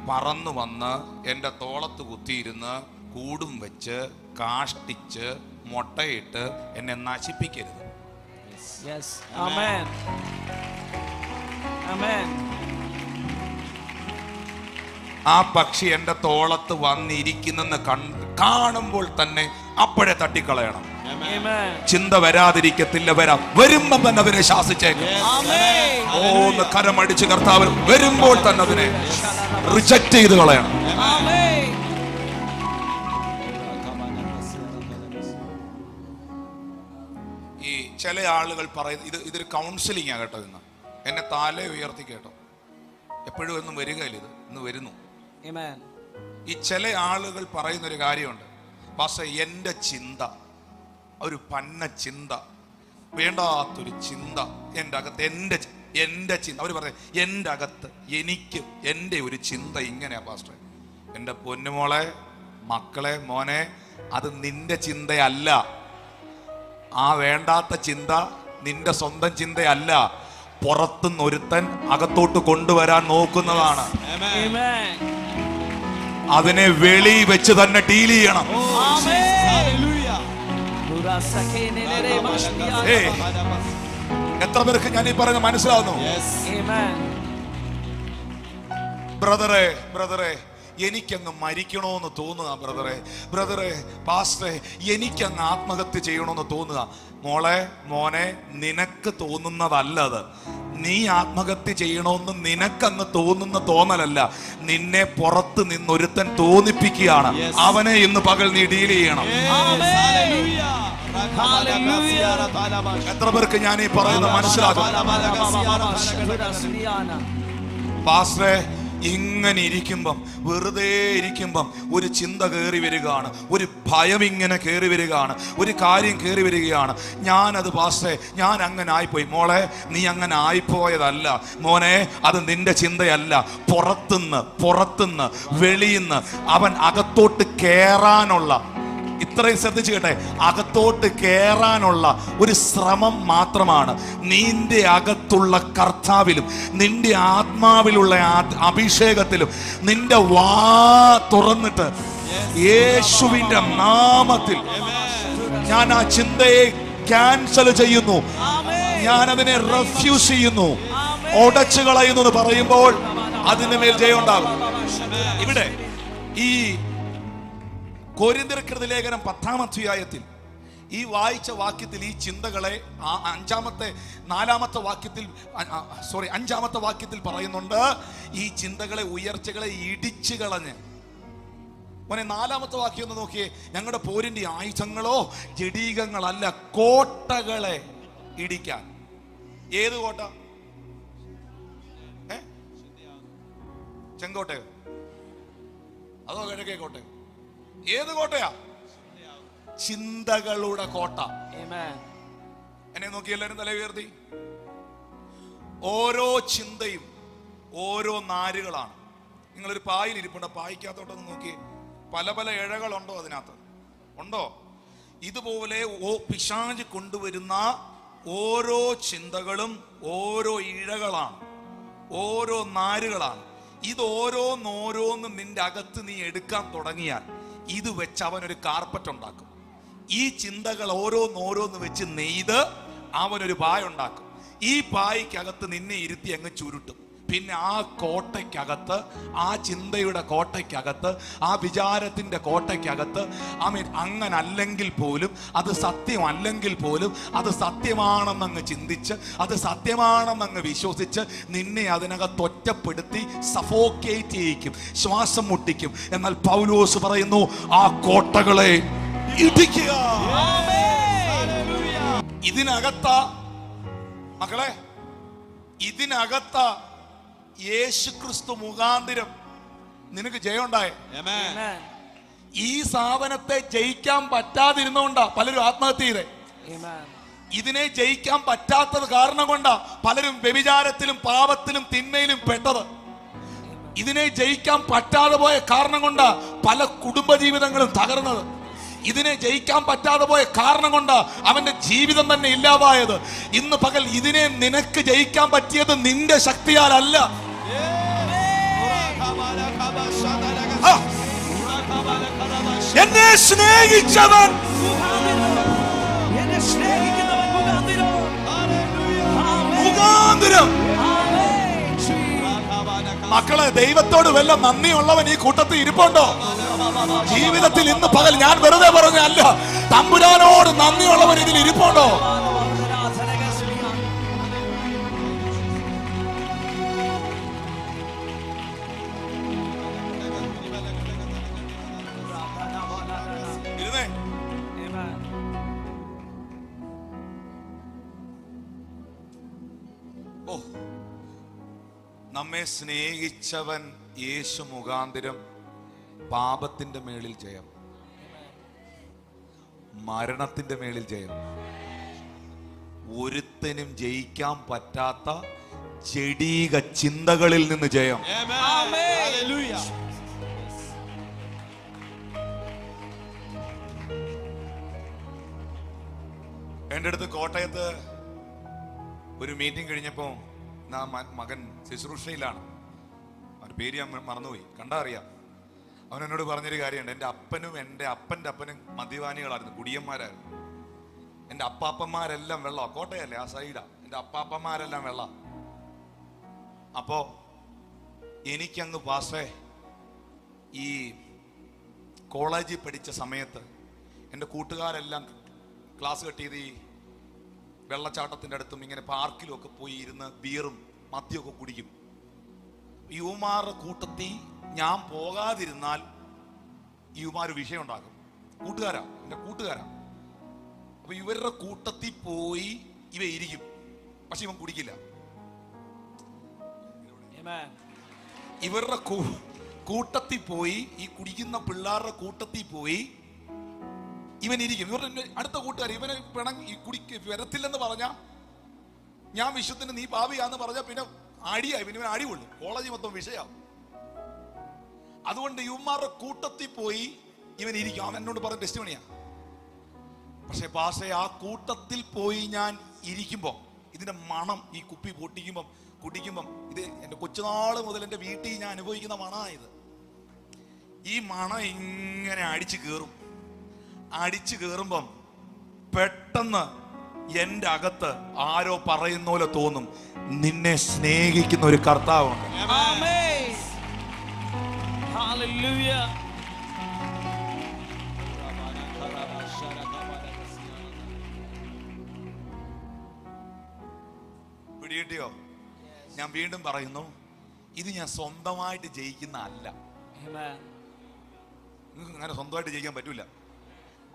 പറന്നു വന്ന് എൻ്റെ തോളത്ത് കുത്തിയിരുന്ന് കൂടും വെച്ച് കാഷ്ടിച്ച് മുട്ടയിട്ട് എന്നെ നശിപ്പിക്കരുത്. ആ പക്ഷി എൻ്റെ തോളത്ത് വന്നിരിക്കുന്നെന്ന് കാണുമ്പോൾ തന്നെ അപ്പോഴേ തട്ടിക്കളയണം. ചിന്ത വരാതിരിക്കത്തില്ല, വരുമ്പോ തന്നെ അതിനെ ശാസിച്ചേക്കും. ഒന്ന് കരമടിച്ച് കർത്താവ് വരുമ്പോൾ തന്നെ അതിനെ റിജക്റ്റ് ചെയ്ത് കളയണം. ഈ ചില ആളുകൾ പറയുന്നത് ഇതൊരു കൗൺസിലിംഗ് ആ കേട്ടോ. ഇന്ന് എന്നെ താലേ ഉയർത്തി കേട്ടോ. എപ്പോഴും ഒന്നും വരികയില്ല, ഇത് ഇന്ന് വരുന്നു. Amen. ഈ ചില ആളുകൾ പറയുന്നൊരു കാര്യമുണ്ട്, പക്ഷേ എൻ്റെ ചിന്ത ഒരു പന്ന ചിന്ത, വേണ്ടാത്തൊരു ചിന്ത എൻ്റെ അകത്ത്, എൻ്റെ ചിന്ത. അവർ പറയും എൻ്റെ അകത്ത് എനിക്ക് എൻ്റെ ഒരു ചിന്ത ഇങ്ങനെയാ പാസ്റ്റർ. എൻ്റെ പൊന്നുമോളെ, മക്കളെ, മോനെ, അത് നിന്റെ ചിന്തയല്ല. ആ വേണ്ടാത്ത ചിന്ത നിന്റെ സ്വന്തം ചിന്തയല്ല, പുറത്തുനിന്ന് ഒരുത്തൻ അകത്തോട്ട് കൊണ്ടുവരാൻ നോക്കുന്നതാണ്. Amen. അതിനെ വെളി വെച്ച് തന്നെ ഡീൽ ചെയ്യണം. ഏയ്, എത്ര പേർക്ക് ഞാൻ ഈ പറയുന്നത് മനസ്സിലാവുന്നു? ബ്രദറെ, എനിക്കങ്ങ് മരിക്കണോന്ന് തോന്നുക. ബ്രദറെ, പാസ്റ്ററെ, എനിക്കങ്ങ് ആത്മഹത്യ ചെയ്യണമെന്ന് തോന്നുക. മോളെ, മോനെ, നിനക്ക് തോന്നുന്നതല്ലത്. നീ ആത്മഹത്യ ചെയ്യണമെന്ന് നിനക്കങ്ങ് തോന്നുന്ന തോന്നലല്ല, നിന്നെ പുറത്ത് നിന്നൊരുത്തൻ തോന്നിപ്പിക്കുകയാണ്. അവനെ ഇന്ന് പകൽ നീ ഡീൽ ചെയ്യണം. എത്ര പേർക്ക് ഞാൻ ഈ പറയുന്നത് മനസ്സിലാകും? പാസ്റ്ററെ, ഇങ്ങനെ ഇരിക്കുമ്പം, വെറുതെ ഇരിക്കുമ്പം ഒരു ചിന്ത കയറി വരികയാണ്, ഒരു ഭയം ഇങ്ങനെ കയറി വരികയാണ്, ഒരു കാര്യം കയറി വരികയാണ്. ഞാനത് പാസ്റ്റേ, ഞാൻ അങ്ങനെ ആയിപ്പോയി. മോളെ, നീ അങ്ങനെ ആയിപ്പോയതല്ല മോനെ, അത് നിന്റെ ചിന്തയല്ല. പുറത്തുനിന്ന് വെളിയിന്ന് അവൻ അകത്തോട്ട് കയറാനുള്ള, ഇത്രയും ശ്രദ്ധിച്ചു കേട്ടെ, അകത്തോട്ട് കയറാനുള്ള ഒരു ശ്രമം മാത്രമാണ്. നിന്റെ അകത്തുള്ള കർത്താവിലും നിന്റെ ആത്മാവിലുള്ള അഭിഷേകത്തിലും നിന്റെ വാ തുറന്നിട്ട് യേശുവിന്റെ നാമത്തിൽ ഞാൻ ആ ചിന്തയെ ക്യാൻസൽ ചെയ്യുന്നു, ഞാൻ അതിനെ റെഫ്യൂസ് ചെയ്യുന്നു, ഉടച്ചു കളയുന്നു എന്ന് പറയുമ്പോൾ അതിന് മേൽ ജയം ഉണ്ടാകും. ഇവിടെ ഈ കൊരിന്ത്യർക്കെഴുതിയ ലേഖനം 10-ാം അധ്യായത്തിൽ ഈ വായിച്ച വാക്യത്തിൽ ഈ ചിന്തകളെ അഞ്ചാമത്തെ വാക്യത്തിൽ പറയുന്നുണ്ട്. ഈ ചിന്തകളെ, ഉയർച്ചകളെ ഇടിച്ചു കളഞ്ഞ്, മോനെ 4-ാമത്തെ വാക്യം ഒന്ന് നോക്കിയേ. ഞങ്ങളുടെ പോരിന്റെ ആയുധങ്ങളോ ജഡീകങ്ങളല്ല, കോട്ടകളെ ഇടിക്കാൻ. ഏത് കോട്ട? ചെങ്കോട്ടയോ അതോ കിഴക്കേ കോട്ടയോ? ഏത് കോട്ടയാ? ചിന്തകളുടെ കോട്ട. എന്നെ നോക്കി എല്ലാവരും തല ഉയർത്തി. ഓരോ ചിന്തയും ഓരോ നാരുകളാണ്. നിങ്ങളൊരു പായിൽ ഇരിപ്പുണ്ട്, പായ്ക്കകത്തോട്ടൊന്ന് നോക്കി, പല പല ഇഴകളുണ്ടോ? അതിനകത്ത് ഉണ്ടോ? ഇതുപോലെ പിശാച് കൊണ്ടുവരുന്ന ഓരോ ചിന്തകളും ഓരോ ഇഴകളാണ്, ഓരോ നാരുകളാണ്. ഇത് ഓരോന്നോരോന്ന് നിന്റെ അകത്ത് നീ എടുക്കാൻ തുടങ്ങിയാൽ ഇത് വെച്ച് അവനൊരു കാർപ്പറ്റ് ഉണ്ടാക്കും. ഈ ചിന്തകൾ ഓരോന്നോരോന്ന് വെച്ച് നെയ്ത് അവനൊരു പായ ഉണ്ടാക്കും. ഈ പായ്ക്കകത്ത് നിന്നെ ഇരുത്തി അങ്ങ് ചുരുട്ടും. പിന്നെ ആ കോട്ടയ്ക്കകത്ത്, ആ ചിന്തയുടെ കോട്ടയ്ക്കകത്ത്, ആ വിചാരത്തിന്റെ കോട്ടയ്ക്കകത്ത് അങ്ങനല്ലെങ്കിൽ പോലും, അത് സത്യമല്ലെങ്കിൽ പോലും, അത് സത്യമാണെന്നങ്ങ് ചിന്തിച്ച്, അത് സത്യമാണെന്നങ്ങ് വിശ്വസിച്ച് നിന്നെ അതിനകത്ത് ഒറ്റപ്പെടുത്തി സഫോക്കേറ്റ് ചെയ്യിക്കും, ശ്വാസം മുട്ടിക്കും. എന്നാൽ പൗലോസ് പറയുന്നു, ആ കോട്ടകളെ ഇടിക്കുക. ഇതിനകത്താ മക്കളെ, ഇതിനകത്താ യേശുക്രിസ്തു മുഖാന്തരം നിനക്ക് ജയം ഉണ്ടായേ. ഈ സാധനത്തെ ജയിക്കാൻ പറ്റാതിരുന്നോണ്ടാ പലരും ആത്മഹത്യ ചെയ്തേ. ഇതിനെ ജയിക്കാൻ പറ്റാത്തത് കാരണം കൊണ്ടാ പലരും വ്യഭിചാരത്തിലും പാപത്തിലും തിന്മയിലും പെട്ടത്. ഇതിനെ ജയിക്കാൻ പറ്റാതെ പോയ കാരണം കൊണ്ടാ പല കുടുംബജീവിതങ്ങളും തകർന്നത്. ഇതിനെ ജയിക്കാൻ പറ്റാതെ പോയ കാരണം കൊണ്ട് അവന്റെ ജീവിതം തന്നെ ഇല്ലാതായത്. ഇന്ന് പകൽ ഇതിനെ നിനക്ക് ജയിക്കാൻ പറ്റിയത് നിന്റെ ശക്തിയാലല്ല. എന്നെ സ്നേഹിച്ചവൻ മുഖാന്തരം. മക്കളെ, ദൈവത്തോട് വല്ല നന്ദിയുള്ളവൻ ഈ കൂട്ടത്തിൽ ഇരിപ്പുണ്ടോ? ജീവിതത്തിൽ ഇന്ന് പകൽ ഞാൻ വെറുതെ പറഞ്ഞല്ല, തമ്പുരാനോട് നന്ദിയുള്ളവൻ ഇതിൽ ഇരിപ്പുണ്ടോ? നമ്മെ സ്നേഹിച്ചവൻ യേശു മുഖാന്തരം പാപത്തിന്റെ മേളിൽ ജയം, മരണത്തിന്റെ മേളിൽ ജയം, ഒരുത്തനും ജയിക്കാൻ പറ്റാത്ത ജഡീക ചിന്തകളിൽ നിന്ന് ജയം. എൻ്റെ അടുത്ത് കോട്ടയത്ത് ഒരു മീറ്റിംഗ് കഴിഞ്ഞപ്പോ മകൻ ശുശ്രൂഷയിലാണ്, അവന്റെ പേര് ഞാൻ മറന്നുപോയി, കണ്ടാ അറിയാം. അവൻ എന്നോട് പറഞ്ഞൊരു കാര്യമുണ്ട്. എൻ്റെ അപ്പനും എൻ്റെ അപ്പൻ്റെ അപ്പനും മദ്യപാനികളായിരുന്നു, കുടിയന്മാരായിരുന്നു. എൻ്റെ അപ്പാപ്പന്മാരെല്ലാം വെള്ള, കോട്ടയല്ലേ ആ സൈഡാ, എൻ്റെ അപ്പാപ്പന്മാരെല്ലാം വെള്ള. അപ്പോ എനിക്കങ്ങ് പാസേ ഈ കോളേജിൽ പഠിച്ച സമയത്ത് എൻ്റെ കൂട്ടുകാരെല്ലാം ക്ലാസ് കട്ട് ചെയ്ത് ഈ വെള്ളച്ചാട്ടത്തിൻ്റെ അടുത്തും ഇങ്ങനെ പാർക്കിലും ഒക്കെ പോയി ഇരുന്ന് ബിയറും മദ്യമൊക്കെ കുടിക്കും. യുവമാരുടെ കൂട്ടത്തിൽ ഞാൻ പോകാതിരുന്നാൽ യുവമാർ വിഷയം ഉണ്ടാക്കും. കൂട്ടുകാരാ, എൻ്റെ കൂട്ടുകാരാ. അപ്പൊ ഇവരുടെ കൂട്ടത്തിൽ പോയി ഇവ ഇരിക്കും, പക്ഷെ ഇവൻ കുടിക്കില്ല. ഇവരുടെ കൂട്ടത്തിൽ പോയി, ഈ കുടിക്കുന്ന പിള്ളേരുടെ കൂട്ടത്തിൽ പോയി ഇവൻ ഇരിക്കും. ഇവരുടെ അടുത്ത കൂട്ടുകാർ ഇവനെ ഈ വരത്തില്ലെന്ന് പറഞ്ഞാ, ഞാൻ വിശുദ്ധന് നീ പാപിയാന്ന് പറഞ്ഞാ പിന്നെ അടിയായി, പിന്നെ ഇവൻ അടി കൊള്ളും, കോളേജ് മൊത്തം വിഷയാവും. അതുകൊണ്ട് യുവമാരുടെ കൂട്ടത്തിൽ പോയി ഇവൻ ഇരിക്കും. അവൻ എന്നോട് പറഞ്ഞ ടെസ്റ്റിമണിയാ. പക്ഷെ പാഷെ ആ കൂട്ടത്തിൽ പോയി ഞാൻ ഇരിക്കുമ്പോ ഇതിന്റെ മണം, ഈ കുപ്പി പൊട്ടിക്കുമ്പം കുടിക്കുമ്പം, ഇത് എന്റെ കൊച്ചുനാള് മുതൽ എന്റെ വീട്ടിൽ ഞാൻ അനുഭവിക്കുന്ന മണമായത്. ഈ മണം ഇങ്ങനെ അടിച്ചു കയറുമ്പം പെട്ടെന്ന് എന്റെ അകത്ത് ആരോ പറയുന്ന പോലെ തോന്നും, നിന്നെ സ്നേഹിക്കുന്ന ഒരു കർത്താവുണ്ട്. പിടികിട്ടിയോ? ഞാൻ വീണ്ടും പറയുന്നു, ഇത് ഞാൻ സ്വന്തമായിട്ട് ജയിക്കുന്ന അല്ല. നിങ്ങൾക്ക് അങ്ങനെ സ്വന്തമായിട്ട് ജയിക്കാൻ പറ്റൂല.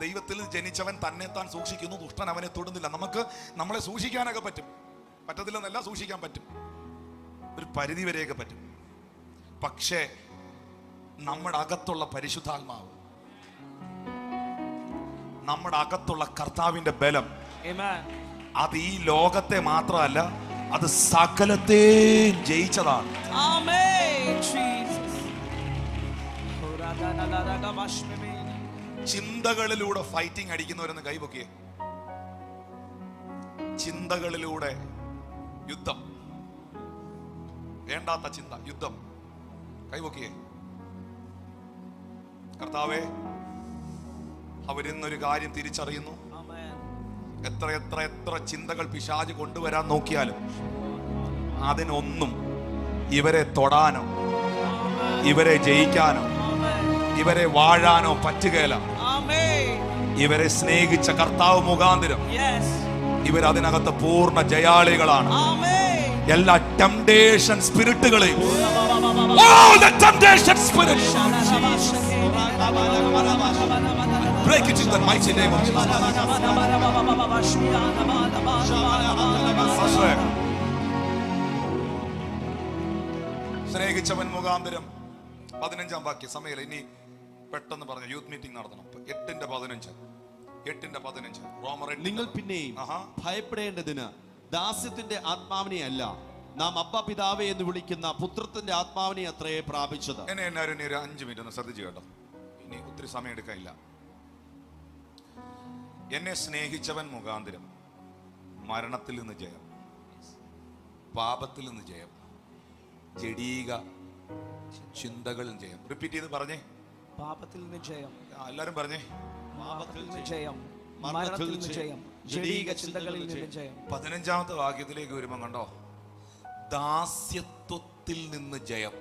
ദൈവത്തിൽ ജനിച്ചവൻ തന്നെ താൻ സൂക്ഷിക്കുന്നു, ദുഷ്ടൻ അവനെ തൊടുന്നില്ല. നമുക്ക് നമ്മളെ സൂക്ഷിക്കാനൊക്കെ പറ്റും, പറ്റത്തില്ലെന്നല്ല, സൂക്ഷിക്കാൻ പറ്റും, ഒരു പരിധി വരെയൊക്കെ പറ്റും. പക്ഷേ നമ്മുടെ അകത്തുള്ള പരിശുദ്ധാത്മാവ്, നമ്മുടെ അകത്തുള്ള കർത്താവിന്റെ ബലം, അത് ഈ ലോകത്തെ മാത്രമല്ല, അത് സകലത്തെയും ജയിച്ചതാണ്. ചിന്തകളിലൂടെ ഫൈറ്റിംഗ് അടിക്കുന്നവരെന്ന് കൈപൊക്കിയേ. ചിന്തകളിലൂടെ യുദ്ധം, വേണ്ടാത്ത ചിന്ത, യുദ്ധം, കൈപൊക്കിയേ. കർത്താവേ, അവരിന്നൊരു കാര്യം തിരിച്ചറിയുന്നു, എത്ര എത്ര എത്ര ചിന്തകൾ പിശാച് കൊണ്ടുവരാൻ നോക്കിയാലും അതിനൊന്നും ഇവരെ തൊടാനോ ഇവരെ ജയിക്കാനോ ഇവരെ വാഴാനോ പറ്റുകയില്ല. ഇവരെ സ്നേഹിച്ച കർത്താവ് മുഖാന്തരം ഇവരതിനകത്ത് പൂർണ്ണ ജയാളികളാണ്. എല്ലാ temptation സ്പിരിറ്റുകളെയും, all the temptation spirits, break it in the mighty name of Jesus. സ്നേഹിച്ചവൻ മുഖാന്തരം 15-ാം വാക്യം സമയം ഇനി പെട്ടെന്ന് പറഞ്ഞു. യൂത്ത് മീറ്റിംഗ് നടത്തണം. 8:15 റോമർ 8. നിങ്ങൾ പിന്നെയും ഭയപ്പെടേണ്ടതിന് ദാസ്യത്തിന്റെ ആത്മാവിനെ അല്ല, നാം അബ്ബ പിതാവേ എന്ന് വിളിക്കുന്ന പുത്രത്തിന്റെ ആത്മാവിനെ അത്രേ പ്രാപിച്ചത്. എന്നെ എല്ലാവരും ഒരു 5 മിനിറ്റ് ഒന്ന് ശ്രദ്ധിച്ചു കേട്ടോ, ഇനി ഒത്തിരി സമയം എടുക്കാനില്ല. എന്നെ സ്നേഹിച്ചവൻ മുഖാന്തരം മരണത്തിൽ നിന്ന് ജയം, പാപത്തിൽ നിന്ന് ജയം, ജഡീക ചിന്തകളിൽ ജയം. റിപ്പീറ്റ് ചെയ്ത് പറഞ്ഞേ. പാപത്തിൽ നിന്ന് ജയം. എല്ലാരും പറഞ്ഞേ. പാപത്തിൽ നിന്ന് ജയം, മരണത്തിൽ നിന്ന് ജയം, ജഡീക ചിന്തകളിൽ നിന്ന് ജയം. 15-ാമത്തെ വാക്യത്തിലേക്ക് വരുമ്പോ കണ്ടോ, ദാസ്യത്വത്തിൽ നിന്ന് ജയം,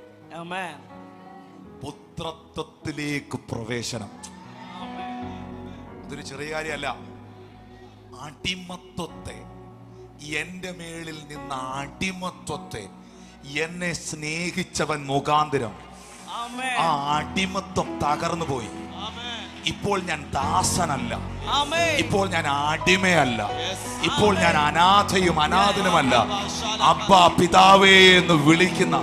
പുത്രത്വത്തിലേക്ക് പ്രവേശനം. ഇതൊരു ചെറിയ കാര്യമല്ല. അടിമത്വത്തെ, എന്റെ മേളിൽ നിന്ന അടിമത്വത്തെ എന്നെ സ്നേഹിച്ചവൻ മുഖാന്തരം ആ അടിമത്വം തകർന്നു പോയി. ഇപ്പോൾ ഞാൻ ദാസനല്ല, ആമേൻ. ഇപ്പോൾ ഞാൻ അടിമയല്ല, ഇപ്പോൾ ഞാൻ അനാഥയും അനാഥനുമല്ല. അബ്ബാ പിതാവേ എന്ന് വിളിക്കുന്ന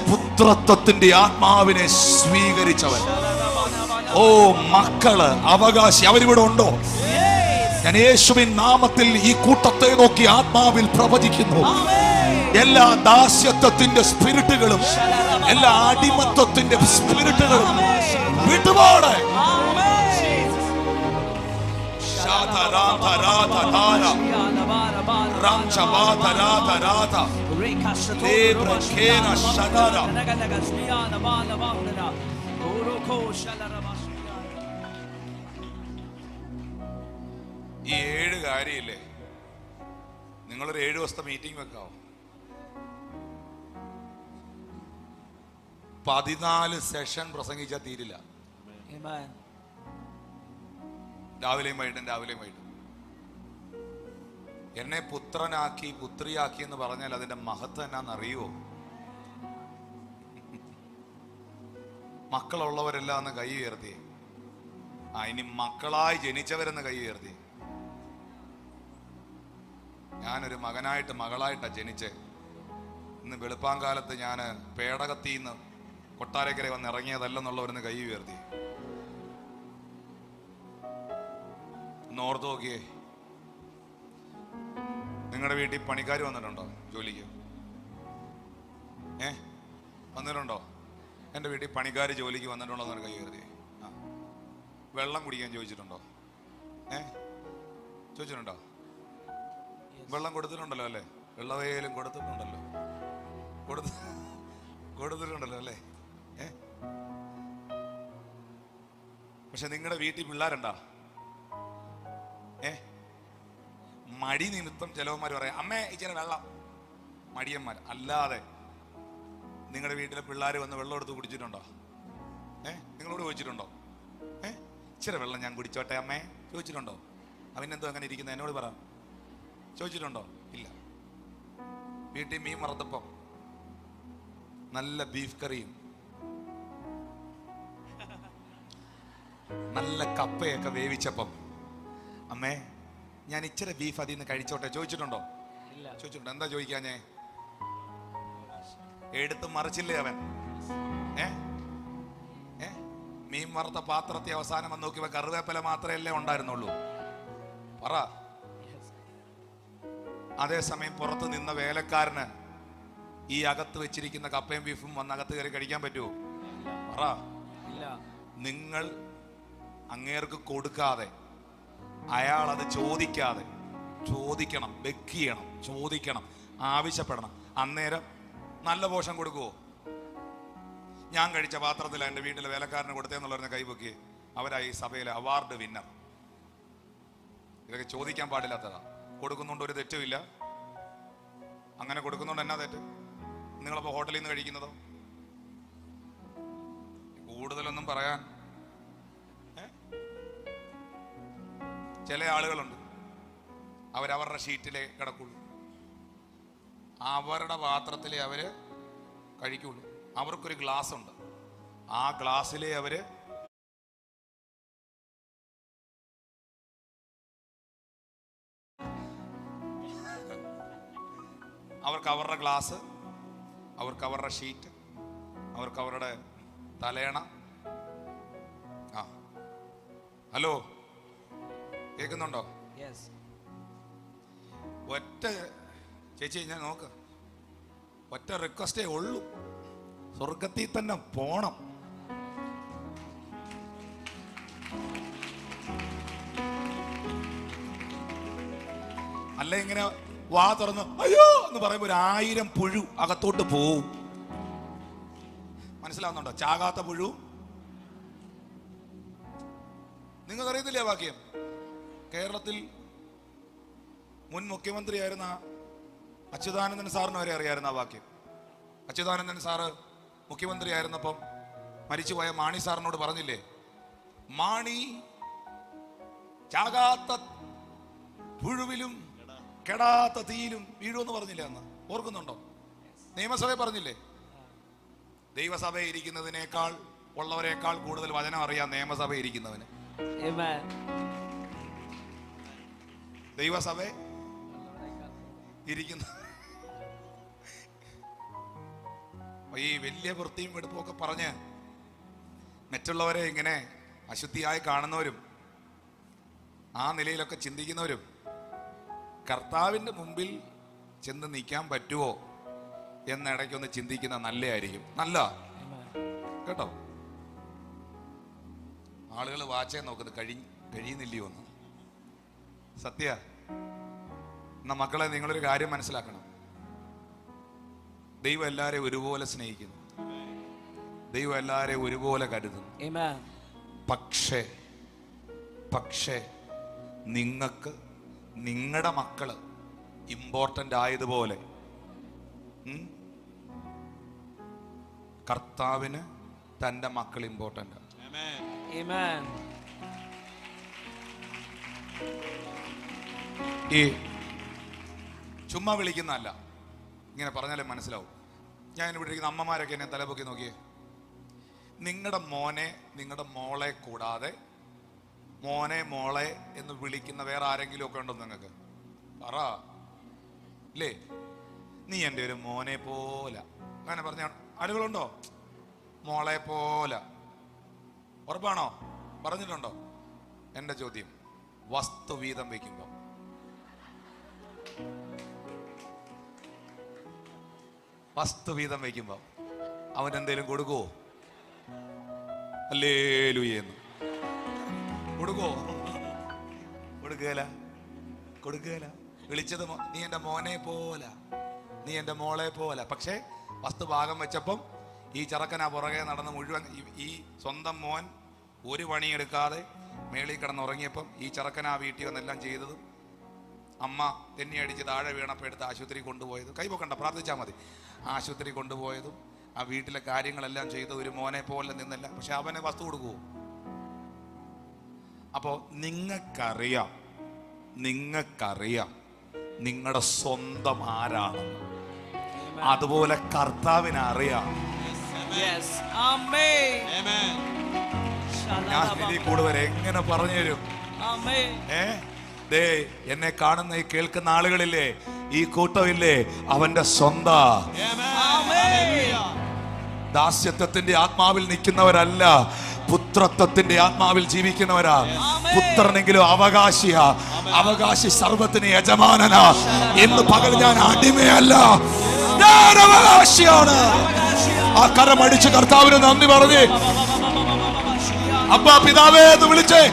പുത്രത്വത്തിന്റെ ആത്മാവിനെ സ്വീകരിച്ചവൻ. ഓ മക്കള്, അവകാശി അവരിവിടെ ഉണ്ടോ? ഞാൻ യേശുവിൻ നാമത്തിൽ ഈ കൂട്ടത്തെ നോക്കി ആത്മാവിൽ പ്രവചിക്കുന്നു. എല്ലാ ദാസ്യത്വത്തിന്റെ സ്പിരിറ്റുകളും, എല്ലാ അടിമത്വത്തിന്റെ സ്പിരിറ്റുകളും വിട്ടുപോടെ. ഈ 7 കാര്യമില്ലേ, നിങ്ങളൊരു 7 ദിവസത്തെ മീറ്റിംഗ് വെക്കാവോ? 14 സെഷൻ പ്രസംഗിച്ചാൽ തീരില്ല. രാവിലെയും വൈകിട്ടും. എന്നെ പുത്രനാക്കി പുത്രിയാക്കി എന്ന് പറഞ്ഞാൽ അതിന്റെ മഹത്വം എന്നാന്നറിയോ? മക്കളുള്ളവരെല്ലാം ഒന്ന് കൈ ഉയർത്തി. ഇനി മക്കളായി ജനിച്ചവരെന്ന് കൈ ഉയർത്തി. ഞാനൊരു മകനായിട്ട് മകളായിട്ടാ ജനിച്ചേ. ഇന്ന് വെളുപ്പാങ്കാലത്ത് ഞാൻ പേടകത്തിന്ന് കൊട്ടാരക്കര വന്ന് ഇറങ്ങിയതല്ലെന്നുള്ളവരെന്ന് കൈ ഉയർത്തി. ഓർത്ത് നോക്കിയേ, നിങ്ങളുടെ വീട്ടിൽ പണിക്കാർ വന്നിട്ടുണ്ടോ ജോലിക്ക്? വന്നിട്ടുണ്ടോ? എൻ്റെ വീട്ടിൽ പണിക്കാർ ജോലിക്ക് വന്നിട്ടുണ്ടോ എന്നൊരു കൈ ഉയർത്തി. വെള്ളം കുടിക്കാൻ ചോദിച്ചിട്ടുണ്ടോ? ചോദിച്ചിട്ടുണ്ടോ? വെള്ളം കൊടുത്തിട്ടുണ്ടല്ലോ അല്ലേ? വെള്ളവേലും കൊടുത്തിട്ടുണ്ടല്ലോ, കൊടുത്തിട്ടുണ്ടല്ലോ അല്ലേ? പക്ഷെ നിങ്ങളുടെ വീട്ടിൽ പിള്ളേരുണ്ടോ? മടി നിമിത്തം ചിലവന്മാർ പറയാം, അമ്മേ ഇച്ചിരി വെള്ളം. മടിയന്മാർ. അല്ലാതെ നിങ്ങളുടെ വീട്ടിലെ പിള്ളേർ വന്ന് വെള്ളം എടുത്ത് കുടിച്ചിട്ടുണ്ടോ? നിങ്ങളോട് ചോദിച്ചിട്ടുണ്ടോ? ഇച്ചിരി വെള്ളം ഞാൻ കുടിച്ചോട്ടെ അമ്മേ ചോദിച്ചിട്ടുണ്ടോ? അവനെന്തോ അങ്ങനെ ഇരിക്കുന്നത് എന്നോട് പറ. ചോദിച്ചിട്ടുണ്ടോ? ഇല്ല. വീട്ടിൽ മീൻ വറുത്തപ്പം, നല്ല ബീഫ് കറിയും നല്ല കപ്പയൊക്കെ വേവിച്ചപ്പം, അമ്മേ ഞാൻ ഇച്ചിരി ബീഫ് അതിൽ നിന്ന് കഴിച്ചോട്ടെ ചോദിച്ചിട്ടുണ്ടോ? ചോദിച്ചിട്ടുണ്ടോ? എന്താ ചോദിക്കാഞ്ഞേ? എടുത്ത് മറിച്ചില്ലേ അവൻ? മീൻ വറുത്ത പാത്രത്തെ അവസാനം വന്ന് നോക്കിയപ്പോ കറിവേപ്പില മാത്രമല്ലേ ഉണ്ടായിരുന്നുള്ളൂ. പറ. അതേസമയം പുറത്ത് നിന്ന വേലക്കാരന് ഈ അകത്ത് വെച്ചിരിക്കുന്ന കപ്പയും ബീഫും വന്ന് അകത്ത് കയറി കഴിക്കാൻ പറ്റുമോ? പറ. നിങ്ങൾ അങ്ങേർക്ക് കൊടുക്കാതെ, അയാൾ അത് ചോദിക്കാതെ, ചോദിക്കണം, ബെഗ് ചെയ്യണം, ചോദിക്കണം, ആവശ്യപ്പെടണം. അന്നേരം നല്ല പോഷൻ കൊടുക്കുവോ? ഞാൻ കഴിച്ച പാത്രത്തിൽ എൻ്റെ വീട്ടിലെ വേലക്കാരന് കൊടുത്തേന്നുള്ളവരുടെ കൈപൊക്കി. അവരായി സഭയിലെ അവാർഡ് വിന്നർ. ഇതൊക്കെ ചോദിക്കാൻ പാടില്ലാത്തതാ. കൊടുക്കുന്നുണ്ട്, ഒരു തെറ്റുമില്ല. അങ്ങനെ കൊടുക്കുന്നുണ്ട് എന്നാ തെറ്റ്? നിങ്ങളപ്പോൾ ഹോട്ടലിൽ നിന്ന് കഴിക്കുന്നതോ? കൂടുതലൊന്നും പറയാൻ. ചില ആളുകളുണ്ട്, അവരവരുടെ ഷീറ്റിലേ കിടക്കുള്ളൂ, അവരുടെ പാത്രത്തിലേ അവര് കഴിക്കുള്ളൂ. അവർക്കൊരു ഗ്ലാസ് ഉണ്ട്, ആ ഗ്ലാസ്സിലേ അവര് അവർക്ക് അവരുടെ ഗ്ലാസ്, അവർക്ക് അവരുടെ ഷീറ്റ്, അവർക്ക് അവരുടെ തലയണ. ഹലോ, കേൾക്കുന്നുണ്ടോ? ഒറ്റ ചേച്ചി ഞാൻ നോക്ക്, ഒറ്റ റിക്വസ്റ്റേ ഉള്ളൂ, സ്വർഗത്തിൽ തന്നെ പോണം. അല്ല ഇങ്ങനെ വാ തുറന്ന് അയ്യോ എന്ന് പറയുമ്പോൾ 1000 പുഴു അകത്തോട്ട് പോവും. മനസ്സിലാവുന്നുണ്ടോ? ചാകാത്ത പുഴു. നിങ്ങൾക്കറിയത്തില്ലേ ആ വാക്യം? കേരളത്തിൽ മുൻ മുഖ്യമന്ത്രിയായിരുന്ന അച്യുതാനന്ദൻ സാറിന് വരെ അറിയായിരുന്നു ആ വാക്യം. അച്യുതാനന്ദൻ സാറ് മുഖ്യമന്ത്രി ആയിരുന്നപ്പം മരിച്ചുപോയ മാണി സാറിനോട് പറഞ്ഞില്ലേ, മാണി ചാകാത്ത പുഴുവിലും കെടാത്ത തീയിലും വീഴുമെന്ന് പറഞ്ഞില്ലേ അന്ന്? ഓർക്കുന്നുണ്ടോ? നിയമസഭയെ പറഞ്ഞില്ലേ? ദൈവസഭയിൽ ഇരിക്കുന്നതിനേക്കാൾ ഉള്ളവരെക്കാൾ കൂടുതൽ വചനം അറിയാം നിയമസഭ ഇരിക്കുന്നവന്. Amen. ദൈവസഭ ഇരിക്കുന്ന ഈ വലിയ വൃത്തിയും വെടുപ്പും ഒക്കെ പറഞ്ഞ് മറ്റുള്ളവരെ ഇങ്ങനെ അശുദ്ധിയായി കാണുന്നവരും ആ നിലയിലൊക്കെ ചിന്തിക്കുന്നവരും കർത്താവിൻ്റെ മുമ്പിൽ ചെന്ന് നിൽക്കാൻ പറ്റുമോ എന്നിടയ്ക്കൊന്ന് ചിന്തിക്കുന്ന നല്ലതായിരിക്കും. നല്ല കേട്ടോ. ആളുകൾ വാച്ചേ നോക്കുന്നത് കഴിയുന്നില്ലയോ എന്ന്. സത്യ. എന്നാ മക്കളെ, നിങ്ങളൊരു കാര്യം മനസ്സിലാക്കണം. ദൈവം എല്ലാവരെയും ഒരുപോലെ സ്നേഹിക്കുന്നു. ദൈവം എല്ലാവരെയും ഒരുപോലെ കരുതുന്നു. പക്ഷേ നിങ്ങൾക്ക് നിങ്ങളുടെ മക്കള് ഇമ്പോർട്ടൻ്റ് ആയതുപോലെ കർത്താവിന് തൻ്റെ മക്കൾ ഇമ്പോർട്ടൻ്റ്. ഈ ചുമ്മാ വിളിക്കുന്നതല്ല, ഇങ്ങനെ പറഞ്ഞാലേ മനസ്സിലാവും. ഞാൻ ഇവിടെ ഇരിക്കുന്ന അമ്മമാരൊക്കെ എന്നെ തലപൊക്കി നോക്കിയേ. നിങ്ങളുടെ മോനെ നിങ്ങളുടെ മോളെ കൂടാതെ മോനെ മോളെ എന്ന് വിളിക്കുന്ന വേറെ ആരെങ്കിലും ഒക്കെ ഉണ്ടോ നിങ്ങൾക്ക്? പറ. ഇല്ലേ? നീ എൻ്റെ ഒരു മോനെ പോലെ അങ്ങനെ പറഞ്ഞ ആളുകളുണ്ടോ? മോളെ പോലെ ഉറപ്പാണോ? പറഞ്ഞിട്ടുണ്ടോ? എൻ്റെ ചോദ്യം, വസ്തു വീതം വയ്ക്കുമ്പോ അവൻ എന്തേലും കൊടുക്കുവോ? ഹല്ലേലൂയെന്ന് കൊടുക്കുവോ? കൊടുക്കുകയില്ല. വിളിച്ചത് നീ എൻ്റെ മോനെ പോലെ, നീ എൻ്റെ മോളെ പോലെ. പക്ഷേ വസ്തു ഭാഗം വെച്ചപ്പം ഈ ചെറുക്കനാ പുറകെ നടന്ന് മുഴുവൻ ഈ സ്വന്തം മോൻ ഒരു പണിയെടുക്കാതെ മേളിൽ കിടന്നുറങ്ങിയപ്പം ഈ ചെറുക്കനാ വീട്ടിൽ വന്നെല്ലാം ചെയ്തതും അമ്മ തെന്നി അടിച്ച് താഴെ വീണപ്പോൾ എടുത്ത് ആശുപത്രി കൊണ്ടുപോയതും, കൈപൊക്കണ്ട, പ്രാർത്ഥിച്ചാൽ മതി, ആശുപത്രി കൊണ്ടുപോയതും ആ വീട്ടിലെ കാര്യങ്ങളെല്ലാം ചെയ്ത് ഒരു മോനെ പോലെ നിന്നല്ല. പക്ഷെ അവനെ വസ്തു കൊടുക്കുവോ? അപ്പോ നിങ്ങൾക്കറിയാം നിങ്ങളുടെ സ്വന്തം ആരാണെന്ന്. അതുപോലെ കർത്താവിനെ അറിയാം. ഞാൻ ഇതിൽ കൂടുതൽ എങ്ങനെ പറഞ്ഞു തരും? ദേ എന്നെ കാണുന്ന ഈ കേൾക്കുന്ന ആളുകളില്ലേ, ഈ കൂട്ടമില്ലേ, അവന്റെ സ്വന്തം. ദാസ്യത്വത്തിന്റെ ആത്മാവിൽ നിൽക്കുന്നവരല്ല, പുത്രത്വത്തിന്റെ ആത്മാവിൽ ജീവിക്കുന്നവരാ. പുത്രനെങ്കിലും അവകാശി സർവത്തിന് യജമാനനാ. ഇന്ന് പകൽ ഞാൻ അടിമയല്ല, ഞാൻ അവകാശിയാണ്. ആ കരമടിച്ച് കർത്താവിന് നന്ദി പറഞ്ഞ് അപ്പാ പിതാവേ എന്ന് വിളിച്ചേ,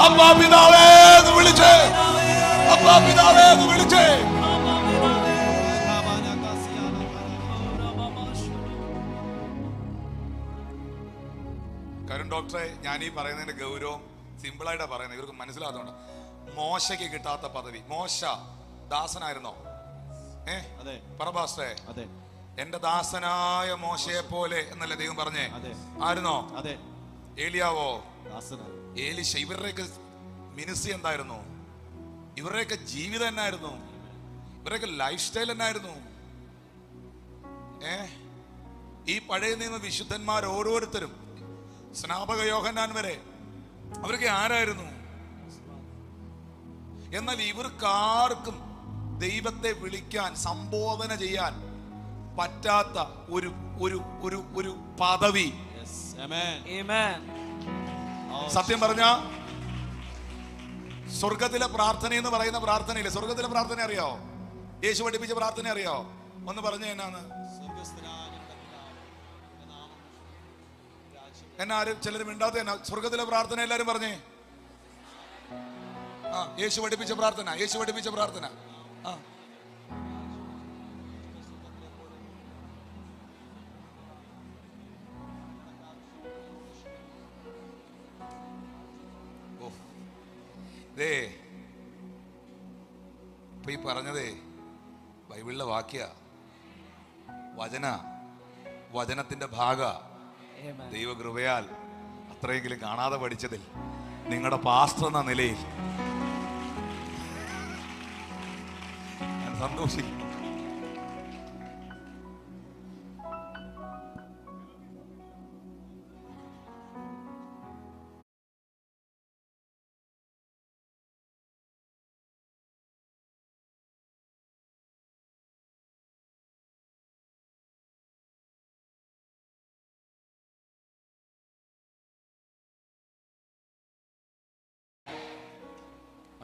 അപ്പാ പിതാവേ എന്ന് വിളിച്ചേ, അപ്പാ പിതാവേ എന്ന് വിളിച്ചേ. കരുൺ ഡോക്ടറെ, ഞാൻ ഈ പറയുന്നതിന്റെ ഗൗരവം സിമ്പിളായിട്ടാ പറയുന്നത്, ഇവർക്ക് മനസ്സിലാകുന്നുണ്ട്. മോശയ്ക്ക് കിട്ടാത്ത പദവി. മോശ ദാസനായിരുന്നോ? പറബാസ്റ്റേ, എന്റെ ദാസനായ മോശയെ പോലെ എന്നല്ലേ ദൈവം പറഞ്ഞേ? ആയിരുന്നോ? ഏലിയാവോ? ഏലിശ. ഇവരുടെയൊക്കെ മിനിസ്ട്രി എന്തായിരുന്നു? ഇവരുടെയൊക്കെ ജീവിതം എന്നായിരുന്നു? ഇവരുടെയൊക്കെ ലൈഫ് സ്റ്റൈൽ എന്നായിരുന്നു? ഈ പഴയ നിയമ വിശുദ്ധന്മാർ ഓരോരുത്തരും, സ്നാപക യോഹന്നാൻ വരെ, അവരൊക്കെ ആരായിരുന്നു? എന്നാൽ ഇവർക്കാർക്കും ദൈവത്തെ വിളിക്കാൻ, സംബോധന ചെയ്യാൻ പറ്റാത്ത ഒരു ഒരു ഒരു ഒരു പദവി. സത്യം പറഞ്ഞ സ്വർഗത്തിലെ പ്രാർത്ഥന എന്ന് പറയുന്ന പ്രാർത്ഥനയില്ലേ? സ്വർഗത്തിലെ പ്രാർത്ഥന അറിയാവോ? യേശു പഠിപ്പിച്ച പ്രാർത്ഥന അറിയാവോ? ഒന്ന് പറഞ്ഞു എന്നാണ്? എന്നാരും ചിലർ മിണ്ടാത്ത എന്നാ സ്വർഗത്തിലെ പ്രാർത്ഥന എല്ലാരും പറഞ്ഞേ. യേശു പഠിപ്പിച്ച പ്രാർത്ഥന, യേശു പഠിപ്പിച്ച പ്രാർത്ഥന. ഇപ്പൊ ഈ പറഞ്ഞതേ ബൈബിളിലെ വാക്യ വചനത്തിന്റെ ഭാഗ ദൈവകൃപയാൽ അത്രയെങ്കിലും കാണാതെ പഠിച്ചതിൽ നിങ്ങളുടെ പാസ്റ്റർ എന്ന നിലയിൽ ഞാൻ സന്തോഷിക്കും.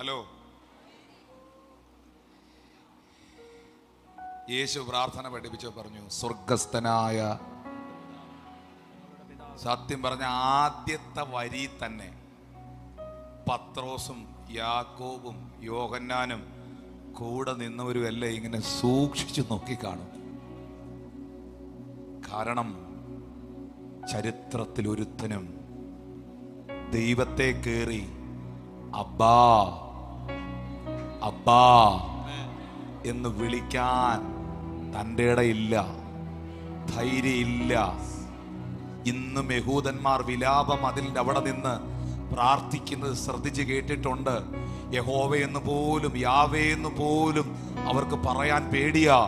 ഹലോ, യേശു പ്രാർത്ഥന പഠിപ്പിച്ചു പറഞ്ഞു, സ്വർഗസ്ഥനായ, സത്യം പറഞ്ഞ ആദ്യത്തെ വരി തന്നെ പത്രോസും യാക്കോബും യോഹന്നാനും കൂടെ നിന്നവരുമെല്ലാം ഇങ്ങനെ സൂക്ഷിച്ചു നോക്കിക്കാണും. കാരണം ചരിത്രത്തിൽ ഒരുത്തനും ദൈവത്തെ കേറി അബ്ബാ അബ്ബാ എന്ന് വിളിക്കാൻ തൻ്റെ ഇടയില്ല, ധൈര്യമില്ല. ഇന്നും യഹൂദന്മാർ വിലാപം അതിൻ്റെ അവിടെ നിന്ന് പ്രാർത്ഥിക്കുന്നത് ശ്രദ്ധിച്ച് കേട്ടിട്ടുണ്ട്. യഹോവയെന്ന് പോലും യാവേ എന്ന് പോലും അവർക്ക് പറയാൻ പേടിയാ.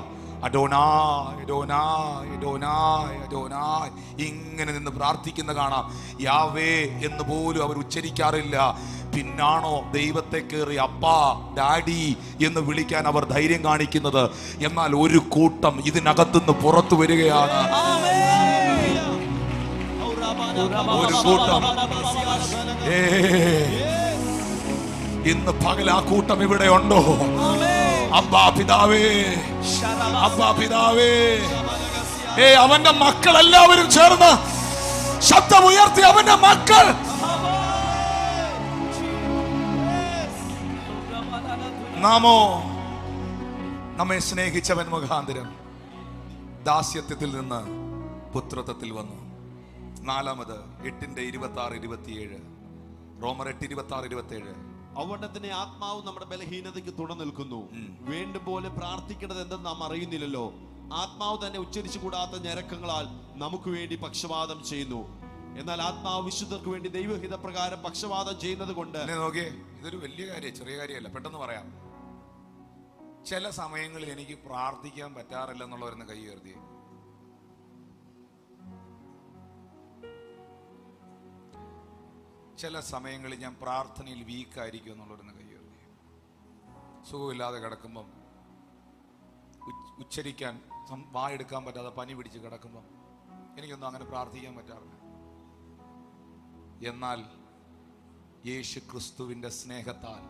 അഡോനായ് അഡോനായ് അഡോനായ് അഡോനായ് ഇങ്ങനെ നിന്ന് പ്രാർത്ഥിക്കുന്ന കാണാം. യാവേ എന്ന് പോലും അവർ ഉച്ചരിക്കാറില്ല. പിന്നാണോ ദൈവത്തെ കയറി അപ്പാ ഡാഡി എന്ന് വിളിക്കാൻ അവർ ധൈര്യം കാണിക്കുന്നത്. എന്നാൽ ഒരു കൂട്ടം ഇതിനകത്തുനിന്ന് പുറത്തു വരികയാണ്. ഒരു കൂട്ടം ഇന്ന് പകൽ ആ കൂട്ടം ഇവിടെ ഉണ്ടോ? അബ്ബാ പിതാവേ, അബ്ബാ പിതാവേ. അവന്റെ മക്കൾ എല്ലാവരും ചേർന്ന് ശബ്ദമുയർത്തി, അവന്റെ മക്കൾ നാമോ നമ്മെ സ്നേഹിച്ചവൻ മുഖാന്തരം ദാസ്യത്വത്തിൽ നിന്ന് പുത്രത്വത്തിൽ വന്നു. നാലാമത് 8:26-27, റോമർ 8:26-27. അതുകൊണ്ട് തന്നെ ആത്മാവ് നമ്മുടെ ബലഹീനതയ്ക്ക് തുണ നിൽക്കുന്നു. വേണ്ടും പോലെ പ്രാർത്ഥിക്കേണ്ടത് എന്തെന്ന് നാം അറിയുന്നില്ലല്ലോ. ആത്മാവ് തന്നെ ഉച്ചരിച്ചു കൂടാത്ത ഞരക്കങ്ങളാൽ നമുക്ക് വേണ്ടി പക്ഷവാദം ചെയ്യുന്നു. എന്നാൽ ആത്മാവ് വിശുദ്ധർക്ക് വേണ്ടി ദൈവഹിത പ്രകാരം പക്ഷവാദം ചെയ്യുന്നത് കൊണ്ട്. നോക്കിയേ, ഇതൊരു വലിയ കാര്യം, ചെറിയ കാര്യമല്ല. പെട്ടെന്ന് പറയാം. ചില സമയങ്ങളിൽ എനിക്ക് പ്രാർത്ഥിക്കാൻ പറ്റാറില്ല എന്നുള്ളവരെന്ന് കൈ ഉയർത്തി. ചില സമയങ്ങളിൽ ഞാൻ പ്രാർത്ഥനയിൽ വീക്കായിരിക്കും എന്നുള്ളവരെന്ന് കൈ ഉയർത്തി. സുഖമില്ലാതെ കിടക്കുമ്പം, ഉച്ചരിക്കാൻ വായെടുക്കാൻ പറ്റാതെ പനി പിടിച്ച് കിടക്കുമ്പം എനിക്കൊന്നും അങ്ങനെ പ്രാർത്ഥിക്കാൻ പറ്റാറില്ല. എന്നാൽ യേശു ക്രിസ്തുവിൻ്റെ സ്നേഹത്താൽ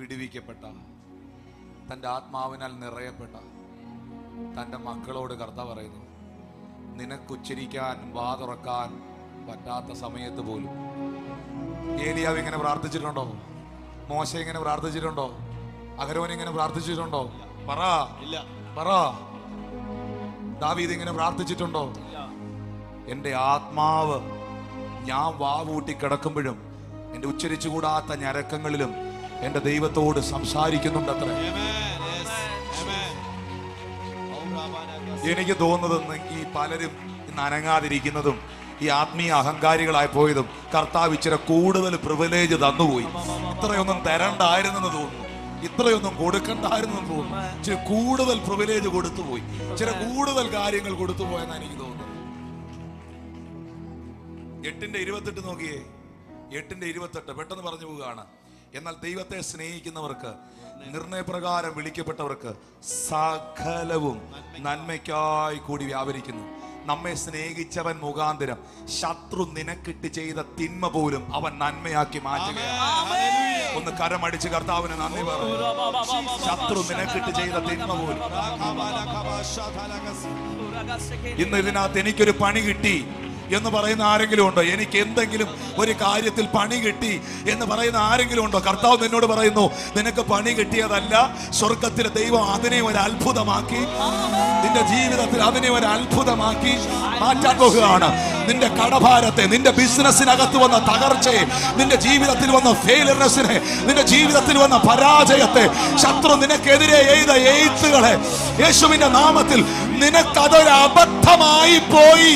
വിടുവിക്കപ്പെട്ട, തൻ്റെ ആത്മാവിനാൽ നിറയപ്പെട്ട തൻ്റെ മക്കളോട് കർത്താവ് പറയുന്നു, നിനക്കുച്ചരിക്കാൻ വാ തുറക്കാൻ പറ്റാത്ത സമയത്ത് പോലും. ഏലിയാവ് ഇങ്ങനെ പ്രാർത്ഥിച്ചിട്ടുണ്ടോ? മോശ ഇങ്ങനെ പ്രാർത്ഥിച്ചിട്ടുണ്ടോ? അഹരോൻ ഇങ്ങനെ പ്രാർത്ഥിച്ചിട്ടുണ്ടോ? പറ, ഇല്ല. പറ. ദാവീദ് ഇങ്ങനെ പ്രാർത്ഥിച്ചിട്ടുണ്ടോ? എൻ്റെ ആത്മാവ് ഞാൻ വാവൂട്ടി കിടക്കുമ്പോഴും എൻ്റെ ഉച്ചരിച്ചുകൂടാത്ത ഞരക്കങ്ങളിലും എൻ്റെ ദൈവത്തോട് സംസാരിക്കുന്നുണ്ടത്രേ. എനിക്ക് തോന്നുന്നത് ഈ പലരും ഇന്ന് അനങ്ങാതിരിക്കുന്നതും ഈ ആത്മീയ അഹങ്കാരികളായി പോയതും കർത്താവ് ഇച്ചിരി കൂടുതൽ പ്രിവിലേജ് തന്നുപോയി. ഇത്രയൊന്നും തരണ്ടായിരുന്നെന്ന് തോന്നുന്നു, ഇത്രയൊന്നും കൊടുക്കണ്ടായിരുന്നു തോന്നുന്നു. ഇച്ചിരി കൂടുതൽ പ്രിവിലേജ് കൊടുത്തുപോയി, ഇച്ചിരി കൂടുതൽ കാര്യങ്ങൾ കൊടുത്തുപോയെന്നാണ് എനിക്ക് തോന്നുന്നത്. 8:28 നോക്കിയേ, 8:28 പെട്ടെന്ന് പറഞ്ഞു പോവുകയാണ്. എന്നാൽ ദൈവത്തെ സ്നേഹിക്കുന്നവർക്ക്, നിർണയപ്രകാരം വിളിക്കപ്പെട്ടവർക്ക് സകലവും നന്മയ്ക്കായി കൂടി വ്യാപരിക്കുന്നു. നമ്മെ സ്നേഹിച്ചവൻ മുഖാന്തരം ശത്രു നിനക്കിട്ട് ചെയ്ത തിന്മ പോലും അവൻ നന്മയാക്കി മാറ്റുകയാണ്. ഒന്ന് കരമടിച്ച് കർത്താവിന് നന്ദി പറയും. ശത്രു നിനക്കിട്ട് ചെയ്ത തിന്മ പോലും. ഇന്ന് ഇതിനകത്ത് എനിക്കൊരു പണി കിട്ടി എന്ന് പറയുന്ന ആരെങ്കിലും ഉണ്ടോ? എനിക്ക് എന്തെങ്കിലും ഒരു കാര്യത്തിൽ പണി കിട്ടി എന്ന് പറയുന്ന ആരെങ്കിലും ഉണ്ടോ? കർത്താവ് നിന്നോട് പറയുന്നു, നിനക്ക് പണി കിട്ടിയതല്ല, സ്വർഗത്തിലെ ദൈവം അതിനെ ഒരു അത്ഭുതമാക്കി, നിന്റെ ജീവിതത്തിൽ അതിനെ ഒരു അത്ഭുതമാക്കി മാറ്റാൻ പോകുകയാണ്. നിന്റെ കടഭാരത്തെ, നിന്റെ ബിസിനസ്സിനകത്ത് വന്ന തകർച്ചയെ, നിന്റെ ജീവിതത്തിൽ വന്ന ഫെയിലിയർനെസ്സിനെ, നിന്റെ ജീവിതത്തിൽ വന്ന പരാജയത്തെ, ശത്രു നിനക്കെതിരെ എഴുത എഴുത്തുകളെ യേശുവിന്റെ നാമത്തിൽ നിനക്കതൊരു അബദ്ധമായി പോയി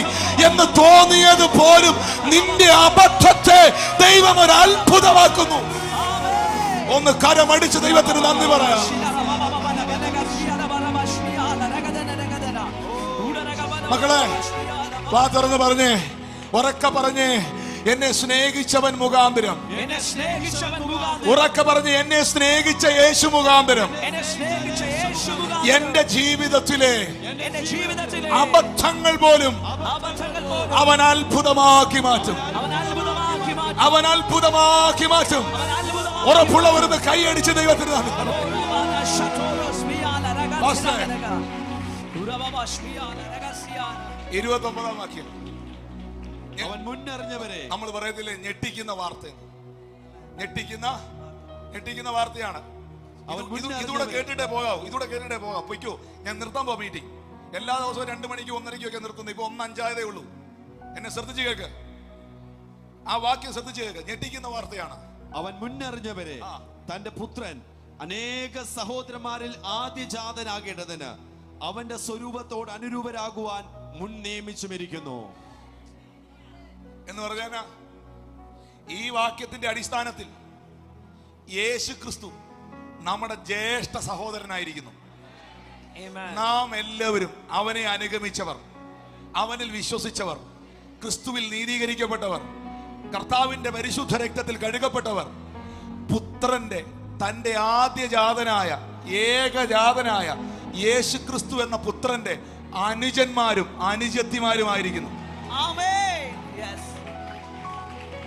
എന്ന് തോന്നിയത് പോലും നിന്റെ അബദ്ധത്തെ ദൈവം ഒരു അത്ഭുതമാക്കുന്നു. ഒന്ന് കരമടിച്ച് ദൈവത്തിന് നന്ദി പറയാം. മക്കളെ, വാ തുറന്ന് പറഞ്ഞേ, ഉറക്ക പറഞ്ഞേ, എന്നെ സ്നേഹിച്ചവൻ മുഖാന്തരം. ഉറക്ക പറഞ്ഞ്, എന്നെ സ്നേഹിച്ച യേശു മുഖാന്തരം എന്റെ ജീവിതത്തിലെ അബദ്ധങ്ങൾ പോലും അവൻ അത്ഭുതമാക്കി മാറ്റും. അവൻ അത്ഭുതമാക്കി മാറ്റും. ഉറപ്പുള്ളവരെന്ന് കൈയടിച്ച് ദൈവത്തിന് നന്ദി. പാസ്റ്ററെ, 29-ാം വാക്യം. അവൻ മുന്നറിഞ്ഞവരെ. നമ്മൾ പറയത്തില്ലേ ഞെട്ടിക്കുന്ന വാർത്ത, ഞെട്ടിക്കുന്ന വാർത്തയാണ്. ഇതൂടെ കേട്ടിട്ടേ പോകാം. പൊയ്ക്കോ, ഞാൻ നിർത്താൻ പോവാ മീറ്റിംഗ്. എല്ലാ ദിവസവും 2 മണിക്കും 1:30ക്കും ഒക്കെ നിർത്തുന്നു. ഇപ്പൊ 1:05 ഉള്ളൂ. എന്നെ ശ്രദ്ധിച്ചു കേൾക്ക്, ആ വാക്യം ശ്രദ്ധിച്ചു കേൾക്ക്. ഞെട്ടിക്കുന്ന വാർത്തയാണ്. അവൻ മുന്നറിഞ്ഞവരെ തന്റെ പുത്രൻ അനേക സഹോദരന്മാരിൽ ആദ്യജാതനാകേണ്ടതിന് അവന്റെ സ്വരൂപത്തോട് അനുരൂപരാകുവാൻ മുൻ നിയമിച്ചുമിരിക്കുന്നു എന്ന് പറഞ്ഞാൽ, ഈ വാക്യത്തിന്റെ അടിസ്ഥാനത്തിൽ യേശു ക്രിസ്തു നമ്മുടെ ജ്യേഷ്ഠ സഹോദരനായിരിക്കുന്നു. നാം എല്ലാവരും അവനെ അനുഗമിച്ചവർ, അവനിൽ വിശ്വസിച്ചവർ, ക്രിസ്തുവിൽ നീതീകരിക്കപ്പെട്ടവർ, കർത്താവിന്റെ പരിശുദ്ധ രക്തത്തിൽ കഴുകപ്പെട്ടവർ, പുത്രന്റെ തന്റെ ആദ്യജാതനായ ഏകജാതനായ യേശു ക്രിസ്തു എന്ന പുത്രന്റെ അനുജന്മാരും അനുജത്തിമാരുമായിരിക്കുന്നു.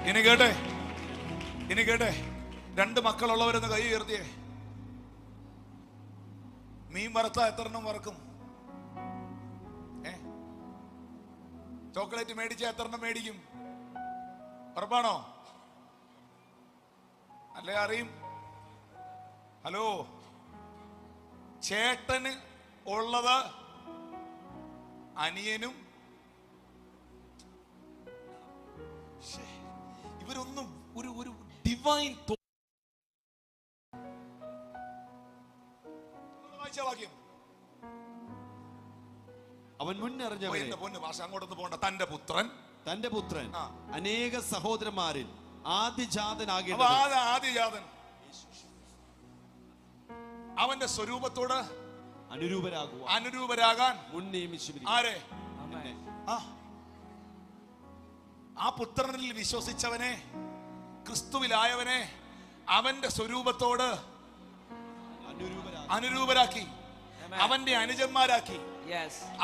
ഇനി കേട്ടെ, 2 മക്കളുള്ളവരെന്ന് കൈ ഉയർത്തിയേ. മീൻ വറുത്ത എത്രണ്ണം വറക്കും? ചോക്ലേറ്റ് മേടിച്ച എത്രണ്ണം മേടിക്കും? ഉറപ്പാണോ? അല്ലേ അറിയും? ഹലോ, ചേട്ടന് ഉള്ളത് അനിയനും. ഇവരൊന്നും ഒരു ഡിവൈൻ വാക്യം. അവൻ മുന്നറിഞ്ഞവരെ. അങ്ങോട്ടൊന്ന് പോണ്ട. തന്റെ പുത്രൻ അനേക സഹോദരന്മാരിൽ ആദ്യജാതനാകേണ്ടത്. ആദ്യജാതൻ അവന്റെ സ്വരൂപത്തോട് അനുരൂപരാകാൻ മുൻ നിയമിച്ചു. ആരെ? ആ പുത്രനിൽ വിശ്വസിച്ചവനെ, ക്രിസ്തുവിലായവനെ അവന്റെ സ്വരൂപത്തോട് അനുരൂപരാക്കി, അവന്റെ അനുജന്മാരാക്കി,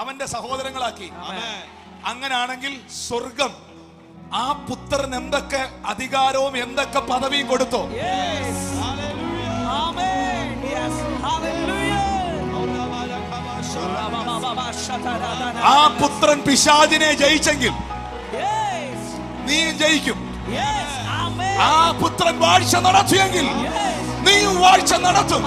അവന്റെ സഹോദരങ്ങളാക്കി. അങ്ങനാണെങ്കിൽ സ്വർഗം ആ പുത്രൻ എന്തൊക്കെ അധികാരവും എന്തൊക്കെ പദവിയും കൊടുത്തോ, ആ പുത്രൻ പിശാചിനെ ജയിച്ചെങ്കിൽ നീയും ജയിക്കും. ആ പുത്രൻ വാഴ്ച നടത്തിയെങ്കിൽ നീയും വാഴ്ച നടത്തും.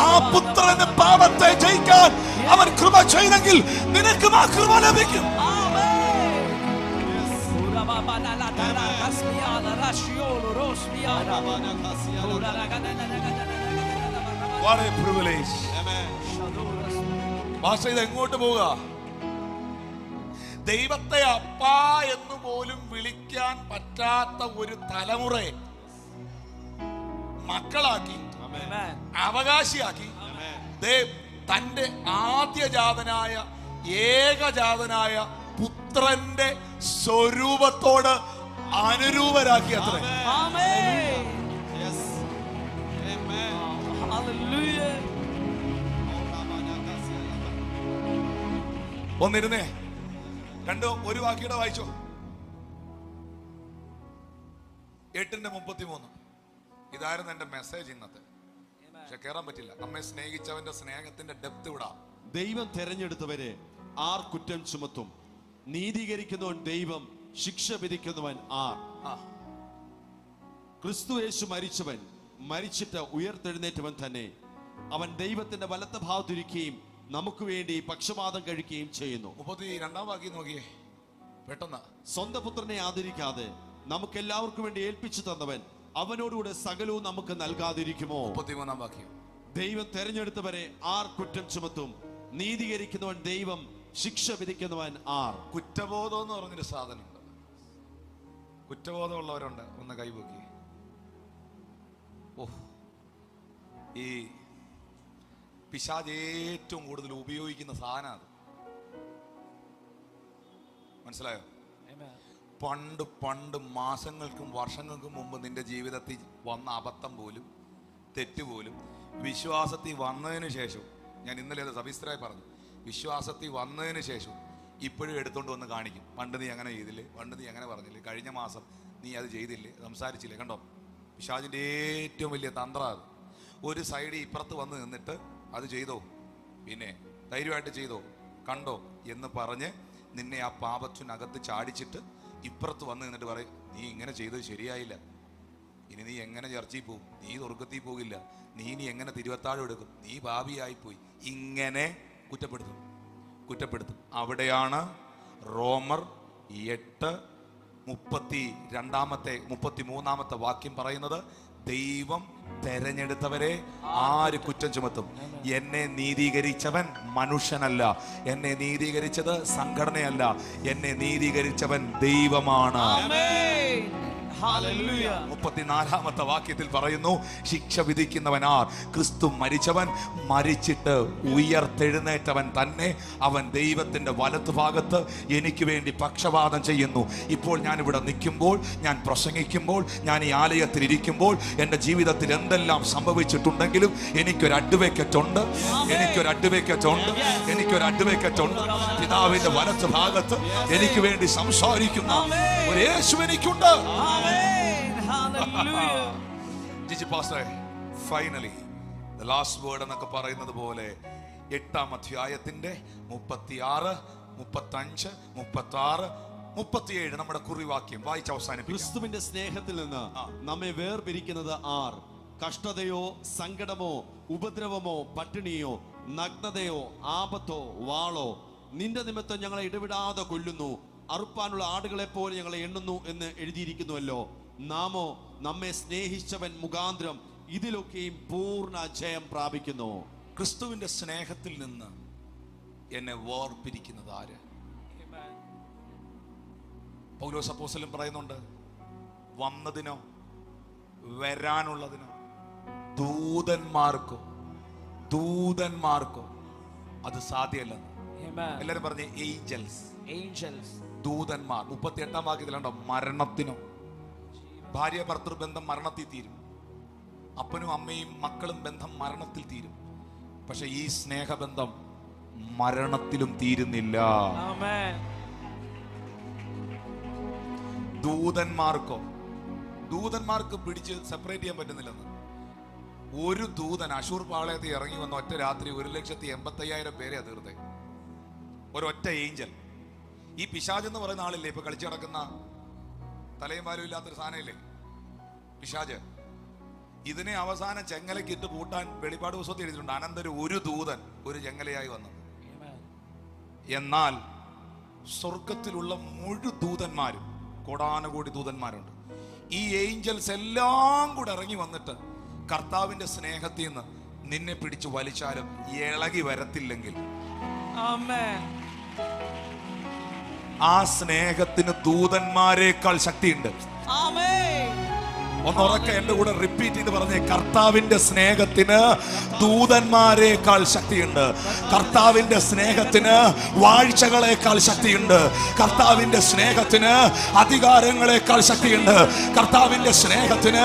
ആ പുത്രന് പാപത്തെ ജയിക്കാൻ അവൻ കൃപ ചെയ്തെങ്കിൽ നിനക്കും ആ കൃപ ലഭിക്കും. What a privilege. ഭാഷ ഇത് എങ്ങോട്ട് പോവുക? ദൈവത്തെ അപ്പാ എന്ന് പോലും വിളിക്കാൻ പറ്റാത്ത ഒരു തലമുറയെ മക്കളാക്കി, അവകാശിയാക്കി, തന്റെ ആദ്യജാതനായ ഏകജാതനായ പുത്രന്റെ സ്വരൂപത്തോട് അനുരൂപരാക്കി. അത്ര ഒന്നിരുന്നേ. ഒരു വാക്യയുടെ വായിച്ചോ. 8:33. ഇതായിരുന്നു എന്റെ മെസ്സേജ് ഇന്നത്തെ. പക്ഷെ കേറാൻ പറ്റില്ല. നമ്മെ സ്നേഹിച്ചവന്റെ സ്നേഹത്തിന്റെ ഡെപ്ത് വിടാം. ദൈവം തെരഞ്ഞെടുത്തവരെ ആർ കുറ്റം ചുമത്തും? നീതീകരിക്കുന്നവൻ ദൈവം, ശിക്ഷ വിധിക്കുന്നവൻ ആർ? ക്രിസ്തു യേശു മരിച്ചിട്ട് ഉയർത്തെഴുന്നേറ്റവൻ തന്നെ. അവൻ ദൈവത്തിന്റെ വലത്ത ഭാഗത്തിരിക്കുകയും നമുക്ക് വേണ്ടി പക്ഷപാതം കഴിക്കുകയും ചെയ്യുന്നു. 32-ാം വാക്യം നോക്കിയേ പെട്ടെന്ന്. സ്വന്തം പുത്രനെ ആദരിക്കാതെ നമുക്ക് എല്ലാവർക്കും വേണ്ടി ഏൽപ്പിച്ചു തന്നവൻ അവനോടുകൂടെ സകലവും നമുക്ക് നൽകാതിരിക്കുമോ? 33-ാം വാക്യം. ദൈവം തെരഞ്ഞെടുത്തവരെ ആർ കുറ്റം ചുമത്തും? നീതീകരിക്കുന്നവൻ ദൈവം, ശിക്ഷ വിധിക്കുന്നവൻ ആർ? കുറ്റബോധം എന്ന് പറഞ്ഞൊരു സാധനമുണ്ട്. കുറ്റബോധമുള്ളവരുണ്ട്? ഒന്ന് കൈപൊക്കി. ഈ പിശാച് ഏറ്റവും കൂടുതൽ ഉപയോഗിക്കുന്ന സാധനം അത്. മനസ്സിലായോ? പണ്ട് മാസങ്ങൾക്കും വർഷങ്ങൾക്കും മുമ്പ് നിന്റെ ജീവിതത്തിൽ വന്ന അബദ്ധം പോലും, തെറ്റുപോലും വിശ്വാസത്തിൽ വന്നതിന് ശേഷം, ഞാൻ ഇന്നലെ അത് സവിസ്തരായി പറഞ്ഞു, വിശ്വാസത്തിൽ വന്നതിന് ശേഷം ഇപ്പോഴും എടുത്തോണ്ട് വന്ന് കാണിക്കും. പണ്ട് നീ അങ്ങനെ ചെയ്തില്ലേ, പണ്ട് നീ അങ്ങനെ പറഞ്ഞില്ലേ, കഴിഞ്ഞ മാസം നീ അത് ചെയ്തില്ലേ, സംസാരിച്ചില്ലേ. കണ്ടോ, പിശാചിൻ്റെ ഏറ്റവും വലിയ തന്ത്രം അത്. ഒരു സൈഡിൽ ഇപ്പുറത്ത് വന്ന് നിന്നിട്ട് അത് ചെയ്തോ, പിന്നെ ധൈര്യമായിട്ട് ചെയ്തോ, കണ്ടോ എന്ന് പറഞ്ഞ് നിന്നെ ആ പാപത്തിനകത്ത് ചാടിച്ചിട്ട് ഇപ്പുറത്ത് വന്ന് നിന്നിട്ട് പറയും, നീ ഇങ്ങനെ ചെയ്തത് ശരിയായില്ല, ഇനി നീ എങ്ങനെ ചർച്ചയിൽ പോകും, നീ സ്വർഗത്തിൽ പോകില്ല, നീ ഇനി എങ്ങനെ തിരുവത്താഴം എടുക്കും, നീ ഭാവിയായിപ്പോയി, ഇങ്ങനെ കുറ്റപ്പെടുത്തും. അവിടെയാണ് റോമർ 8:33 വാക്യം പറയുന്നത്, ദൈവം തെരഞ്ഞെടുത്തവരെ ആര് കുറ്റം ചുമത്തും? എന്നെ നീതീകരിച്ചവൻ മനുഷ്യനല്ല, എന്നെ നീതീകരിച്ചത് സംഘടനയല്ല, എന്നെ നീതീകരിച്ചവൻ ദൈവമാണ്. 34 വാക്യത്തിൽ പറയുന്നു, ശിക്ഷ വിധിക്കുന്നവനാർ? ക്രിസ്തു മരിച്ചവൻ, മരിച്ചിട്ട് ഉയർത്തെഴുന്നേറ്റവൻ തന്നെ. അവൻ ദൈവത്തിന്റെ വലത്തുഭാഗത്ത് എനിക്ക് വേണ്ടി പക്ഷപാതം ചെയ്യുന്നു. ഇപ്പോൾ ഞാൻ ഇവിടെ നിൽക്കുമ്പോൾ, ഞാൻ പ്രസംഗിക്കുമ്പോൾ, ഞാൻ ഈ ആലയത്തിൽ ഇരിക്കുമ്പോൾ, എൻ്റെ ജീവിതത്തിൽ എന്തെല്ലാം സംഭവിച്ചിട്ടുണ്ടെങ്കിലും എനിക്കൊരു അഡ്വക്കേറ്റ് ഉണ്ട്. പിതാവിന്റെ വലത്തുഭാഗത്ത് എനിക്ക് വേണ്ടി സംസാരിക്കുന്ന ഒരു യേശു എനിക്കുണ്ട്. ജിജി പാസ്റ്ററെ, ഫൈനലി ദ ലാസ്റ്റ് വേർഡ് എന്നൊക്കെ പറയുന്നത് പോലെ 8-ാം അധ്യായത്തിന്റെ 36, 35, 36, 37 നമ്മുടെ കുറിവാക്യം വായിച്ച് അവസാനിപ്പിക്കും. ക്രിസ്തുവിന്റെ സ്നേഹത്തിൽ നിന്ന് നമ്മെ വേർപിരിക്കുന്നത് ആർ? കഷ്ടതയോ, സങ്കടമോ, ഉപദ്രവമോ, പട്ടിണിയോ, നഗ്നതയോ, ആപത്തോ, വാളോ? നിന്റെ നിമിത്തം ഞങ്ങളെ ഇടവിടാതെ കൊല്ലുന്നു, അറുപ്പാനുള്ള ആടുകളെ പോലെ ഞങ്ങളെ എണ്ണുന്നു എന്ന് എഴുതിയിരിക്കുന്നുവല്ലോ. നാമോ നമ്മെ സ്നേഹിച്ചവൻ മുഖാന്തരം ഇതിലൊക്കെയും പൂർണ്ണ ജയം പ്രാപിക്കുന്നു. ക്രിസ്തുവിന്റെ സ്നേഹത്തിൽ നിന്ന് എന്നെ വേർപിരിക്കുന്നത് ആര്? പൗലോസ് അപ്പോസ്തലൻ പറയുന്നുണ്ട്, വന്നതിനോ വരാനുള്ളതിനോ ദൂതന്മാർക്കോ അത് സാധ്യമല്ലെന്ന്. എല്ലാരും പറഞ്ഞേ ഏഞ്ചൽസ്, ദൂതന്മാർ. 38-ാം വാക്യത്തിലുണ്ടോ, മരണത്തിനോ. ഭാര്യ ഭർത്തൃ ബന്ധം മരണത്തിൽ തീരും, അപ്പനും അമ്മയും മക്കളും ബന്ധം മരണത്തിൽ തീരും. പക്ഷെ ഈ സ്നേഹബന്ധം മരണത്തിലും തീരുന്നില്ല. ദൂതന്മാർക്ക് പിടിച്ച് സെപ്പറേറ്റ് ചെയ്യാൻ പറ്റുന്നില്ലെന്ന്. ഒരു ദൂതൻ അശൂർ പാളയത്തിൽ ഇറങ്ങി വന്ന ഒറ്റ രാത്രി 1,85,000 പേരെ തീർത്തേ. ഒരൊറ്റ ഏഞ്ചൽ. ഈ പിശാച് എന്ന് പറയുന്ന ആളില്ലേ ഇപ്പൊ കളിച്ചു നടക്കുന്ന, തലയും പാലും ഇല്ലാത്തൊരു സാധനമില്ലേ പിശാച്, ഇതിനെ അവസാനം ചെങ്ങലയ്ക്ക് ഇട്ട് പൂട്ടാൻ വെളിപ്പാട് പുസ്തകത്തിൽ എഴുതിയിട്ടുണ്ട്, അനന്തരം ഒരു ദൂതൻ ഒരു ചെങ്ങലയായി വന്നു. എന്നാൽ സ്വർഗത്തിലുള്ള മുഴു ദൂതന്മാരും, കോടാനുകോടി ദൂതന്മാരുണ്ട്, ഈ ഏഞ്ചൽസ് എല്ലാം കൂടെ ഇറങ്ങി വന്നിട്ട് കർത്താവിന്റെ സ്നേഹത്തിൽ നിന്ന് നിന്നെ പിടിച്ചു വലിച്ചാലും ഇളകി വരത്തില്ലെങ്കിൽ ആ സ്നേഹത്തിന് ദൂതന്മാരെക്കാൾ ശക്തിയുണ്ട്. ഒന്നുറക്കെ എന്റെ കൂടെ റിപ്പീറ്റ് ചെയ്ത് പറഞ്ഞേ, കർത്താവിന്റെ സ്നേഹത്തിന് ദൂതന്മാരെക്കാൾ ശക്തിയുണ്ട്. കർത്താവിന്റെ സ്നേഹത്തിന് വാഴ്ചകളെക്കാൾ ശക്തിയുണ്ട്. കർത്താവിന്റെ സ്നേഹത്തിന് അധികാരങ്ങളെക്കാൾ ശക്തിയുണ്ട്. കർത്താവിന്റെ സ്നേഹത്തിന്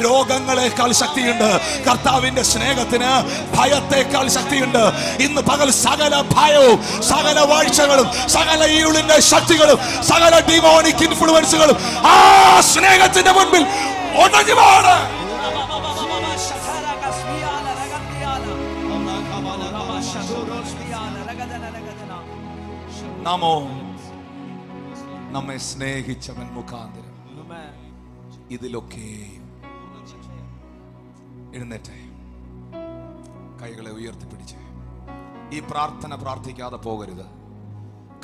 രോഗങ്ങളെക്കാൾ ശക്തിയുണ്ട്. കർത്താവിന്റെ സ്നേഹത്തിന് ഭയത്തെക്കാൾ ശക്തിയുണ്ട്. ഇന്ന് പകൽ സകല ഭയവും, സകല വാഴ്ചകളും, സകല ഇരുളിന്റെ ശക്തികളും, സകല ഡിമോണിക് ഇൻഫ്ലുവൻസുകളും ആ സ്നേഹത്തിന്റെ മുൻപിൽ ഒടഞ്ഞുമാണ്. നാമോ നമ്മെ സ്നേഹിച്ചവൻ മുഖാന്തരം ഇതിലൊക്കെയും. എഴുന്നേറ്റേ, കൈകളെ ഉയർത്തിപ്പിടിച്ച് ഈ പ്രാർത്ഥന പ്രാർത്ഥിക്കാതെ പോകരുത്.